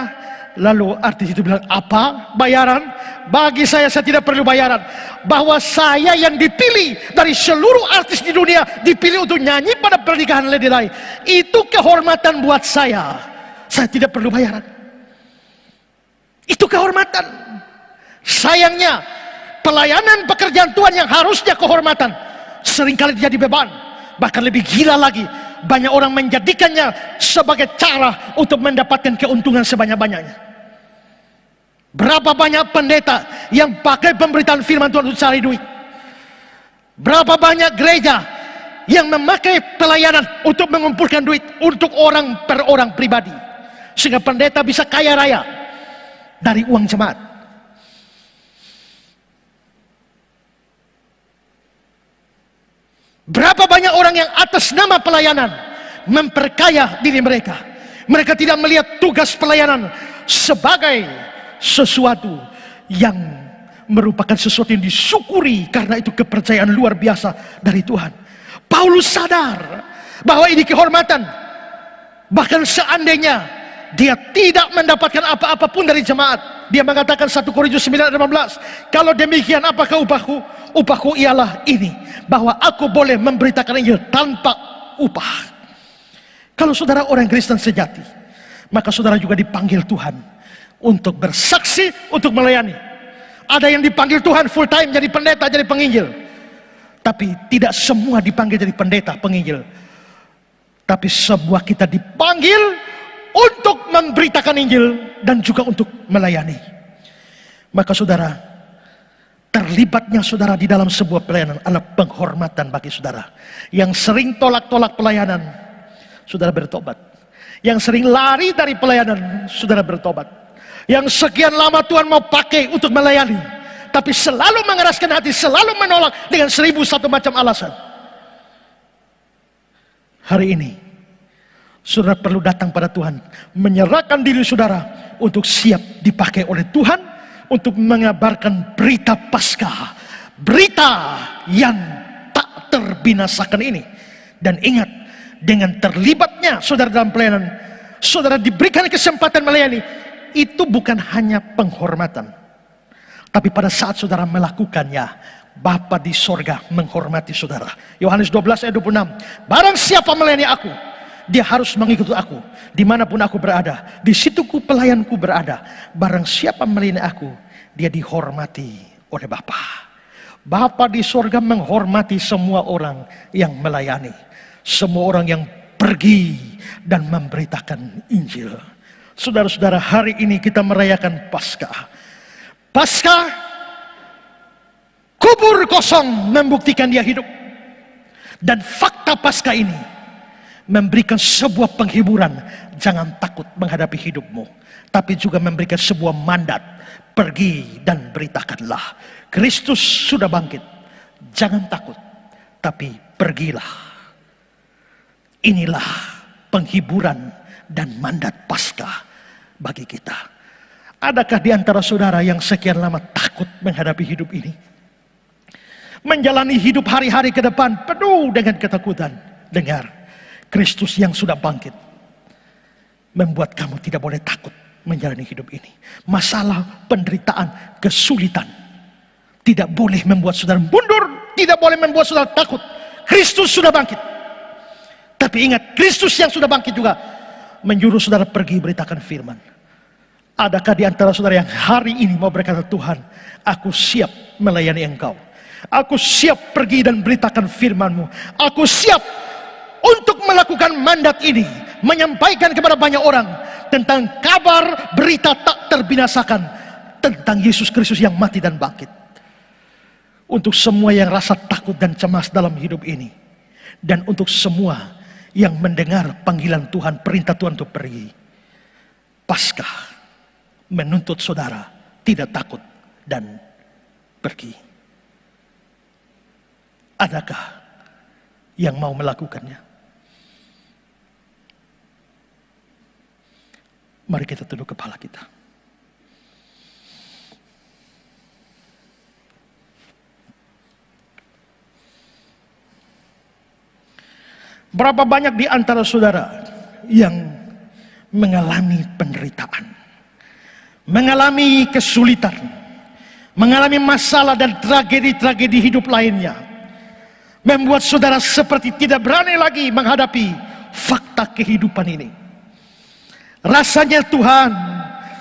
Lalu artis itu bilang, apa bayaran? Bagi saya tidak perlu bayaran. Bahwa saya yang dipilih dari seluruh artis di dunia, dipilih untuk nyanyi pada pernikahan Lady Rai. Itu kehormatan buat saya. Saya tidak perlu bayaran. Itu kehormatan. Sayangnya, pelayanan pekerjaan Tuhan yang harusnya kehormatan, seringkali jadi beban. Bahkan lebih gila lagi, banyak orang menjadikannya sebagai cara untuk mendapatkan keuntungan sebanyak-banyaknya. Berapa banyak pendeta yang pakai pemberitaan firman Tuhan untuk cari duit. Berapa banyak gereja yang memakai pelayanan untuk mengumpulkan duit untuk orang per orang pribadi, sehingga pendeta bisa kaya raya dari uang jemaat. Berapa banyak orang yang atas nama pelayanan memperkaya diri mereka. Mereka tidak melihat tugas pelayanan sebagai sesuatu yang merupakan sesuatu yang disyukuri, karena itu kepercayaan luar biasa dari Tuhan. Paulus sadar bahwa ini kehormatan. Bahkan seandainya dia tidak mendapatkan apa-apa pun dari jemaat, dia mengatakan 1 Korintus 9:18, kalau demikian apakah upahku? Upahku ialah ini, bahwa aku boleh memberitakan Injil tanpa upah. Kalau saudara orang Kristen sejati, maka saudara juga dipanggil Tuhan untuk bersaksi, untuk melayani. Ada yang dipanggil Tuhan full time jadi pendeta, jadi penginjil. Tapi tidak semua dipanggil jadi pendeta, penginjil. Tapi semua kita dipanggil untuk memberitakan Injil dan juga untuk melayani. Maka saudara, terlibatnya saudara di dalam sebuah pelayanan adalah penghormatan bagi saudara. Yang sering tolak-tolak pelayanan, saudara bertobat. Yang sering lari dari pelayanan, saudara bertobat. Yang sekian lama Tuhan mau pakai untuk melayani, tapi selalu mengeraskan hati, selalu menolak dengan 1001 macam alasan. Hari ini saudara perlu datang pada Tuhan, menyerahkan diri saudara untuk siap dipakai oleh Tuhan untuk mengabarkan berita Paskah, berita yang tak terbinasakan ini. Dan ingat, dengan terlibatnya saudara dalam pelayanan, saudara diberikan kesempatan melayani. Itu bukan hanya penghormatan, tapi pada saat saudara melakukannya, Bapa di sorga menghormati saudara. Yohanes 12 ayat 26, barang siapa melayani aku, dia harus mengikuti aku. Dimanapun aku berada, di situku pelayanku berada. Barang siapa melayani aku, dia dihormati oleh Bapa. Bapa di sorga menghormati semua orang yang melayani, semua orang yang pergi dan memberitakan Injil. Saudara-saudara, hari ini kita merayakan Paskah. Paskah, kubur kosong membuktikan dia hidup. Dan fakta Paskah ini memberikan sebuah penghiburan. Jangan takut menghadapi hidupmu, tapi juga memberikan sebuah mandat. Pergi dan beritakanlah, Kristus sudah bangkit. Jangan takut, tapi pergilah. Inilah penghiburan dan mandat Paskah bagi kita. Adakah di antara saudara yang sekian lama takut menghadapi hidup ini? Menjalani hidup hari-hari ke depan penuh dengan ketakutan. Dengar, Kristus yang sudah bangkit membuat kamu tidak boleh takut menjalani hidup ini. Masalah, penderitaan, kesulitan tidak boleh membuat saudara mundur, tidak boleh membuat saudara takut. Kristus sudah bangkit. Tapi ingat, Kristus yang sudah bangkit juga menyuruh saudara pergi beritakan firman. Adakah di antara saudara yang hari ini mau berkata, Tuhan, aku siap melayani Engkau. Aku siap pergi dan beritakan firman-Mu. Aku siap untuk melakukan mandat ini, menyampaikan kepada banyak orang tentang kabar berita tak terbinasakan tentang Yesus Kristus yang mati dan bangkit. Untuk semua yang rasa takut dan cemas dalam hidup ini, dan untuk semua yang mendengar panggilan Tuhan, perintah Tuhan untuk pergi, Paskah menuntut saudara tidak takut dan pergi. Adakah yang mau melakukannya? Mari kita tunduk kepala kita. Berapa banyak di antara saudara yang mengalami penderitaan, mengalami kesulitan, mengalami masalah dan tragedi-tragedi hidup lainnya, membuat saudara seperti tidak berani lagi menghadapi fakta kehidupan ini. Rasanya Tuhan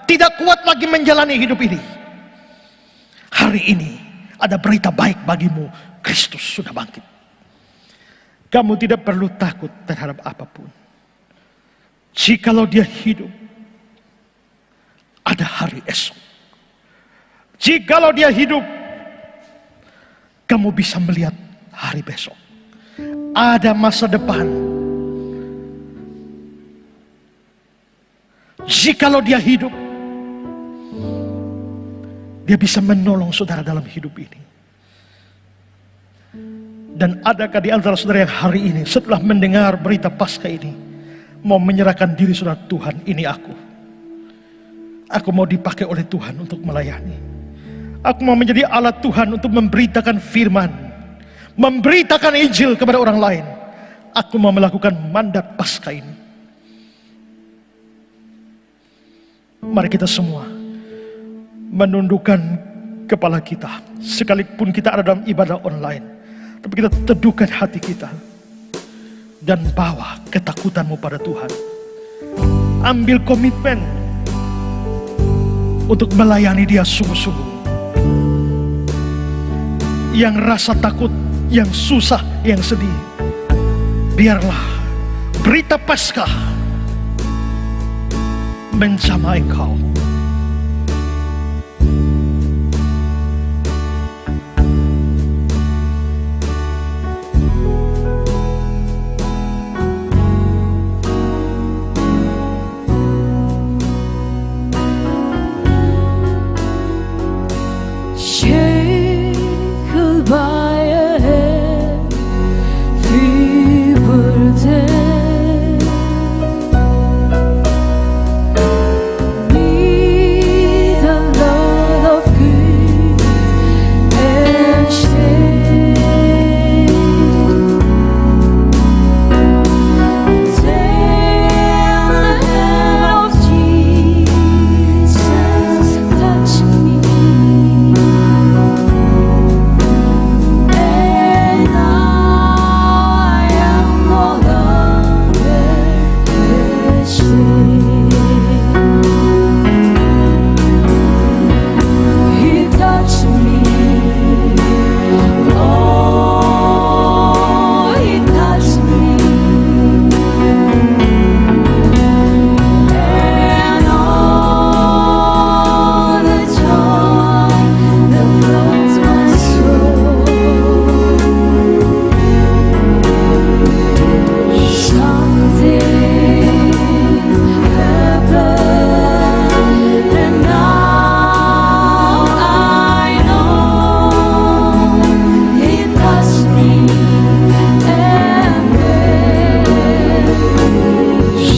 tidak kuat lagi menjalani hidup ini. Hari ini ada berita baik bagimu, Kristus sudah bangkit. Kamu tidak perlu takut terhadap apapun. Jikalau dia hidup, ada hari esok. Jikalau dia hidup, kamu bisa melihat hari besok. Ada masa depan. Jikalau dia hidup, dia bisa menolong saudara dalam hidup ini. Dan adakah di antara saudara yang hari ini setelah mendengar berita Paskah ini mau menyerahkan diri saudara, Tuhan ini aku mau dipakai oleh Tuhan untuk melayani. Aku mau menjadi alat Tuhan untuk memberitakan firman, memberitakan Injil kepada orang lain. Aku mau melakukan mandat Paskah ini. Mari kita semua menundukkan kepala kita, sekalipun kita ada dalam ibadah online, tapi kita teduhkan hati kita dan bawa ketakutanmu pada Tuhan. Ambil komitmen untuk melayani Dia sungguh-sungguh. Yang rasa takut, yang susah, yang sedih, biarlah berita Paskah menjamah engkau.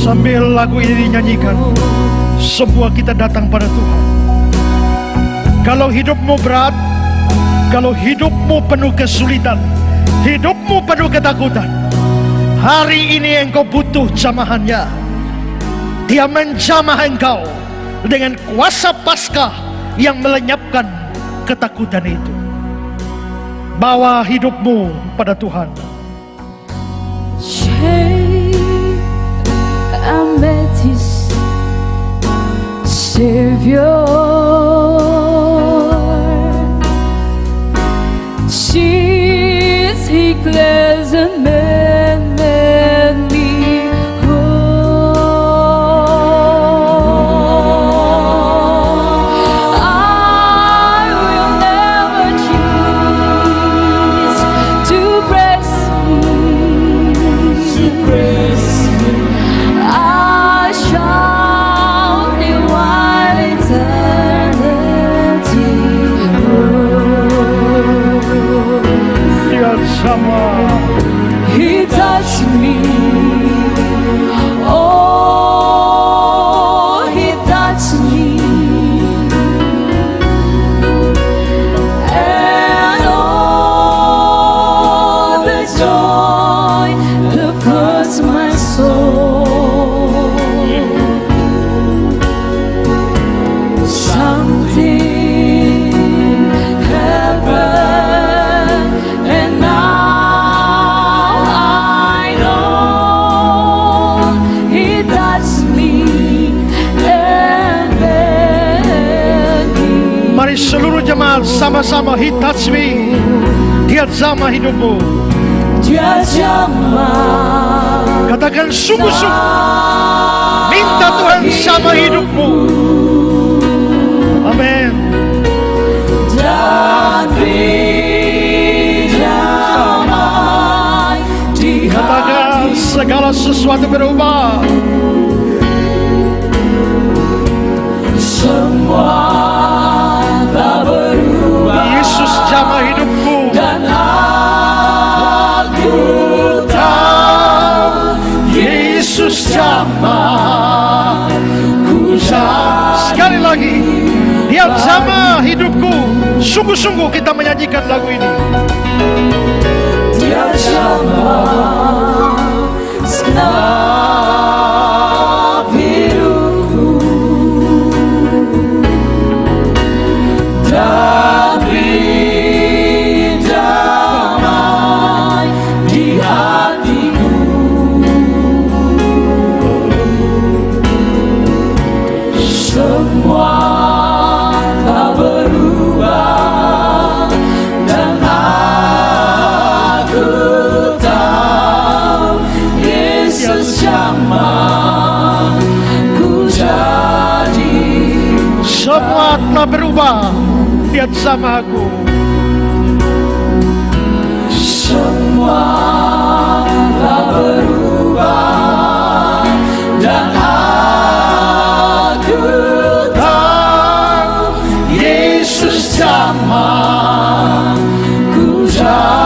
Sambil lagu ini dinyanyikan, semua kita datang pada Tuhan. Kalau hidupmu berat, kalau hidupmu penuh kesulitan, hidupmu penuh ketakutan, hari ini engkau butuh jamahannya. Dia menjamah engkau dengan kuasa Paskah yang melenyapkan ketakutan itu. Bawa hidupmu pada Tuhan. Amethyst, Savior, she's He clears and made me whole. I will never cease to praise Him. I shall be while eternity Dia sama. Mari seluruh jemaat sama-sama He touch me. Dia jamah hidupmu. Dia jamah. Katakan sungguh-sungguh. Minta Tuhan sama hidupmu. Amin. Dan beri damai di Katakan segala sesuatu berubah. semua tak berubah. Yesus jamah hidupku. Dan aku tahu Yesus jamah. Ku jamah. Sekali lagi. Dia jamah hidupku. Sungguh-sungguh kita menyanyikan lagu ini. Dia jamah segenap hidupku. Dan beri damai di hatiku. Semua tak berubah. Dan aku tahu Yesus jamah ku jadi. Semua telah berubah. Dia sama aku. Semua tak berubah. Dan aku tahu Yesus jamah ku jadi.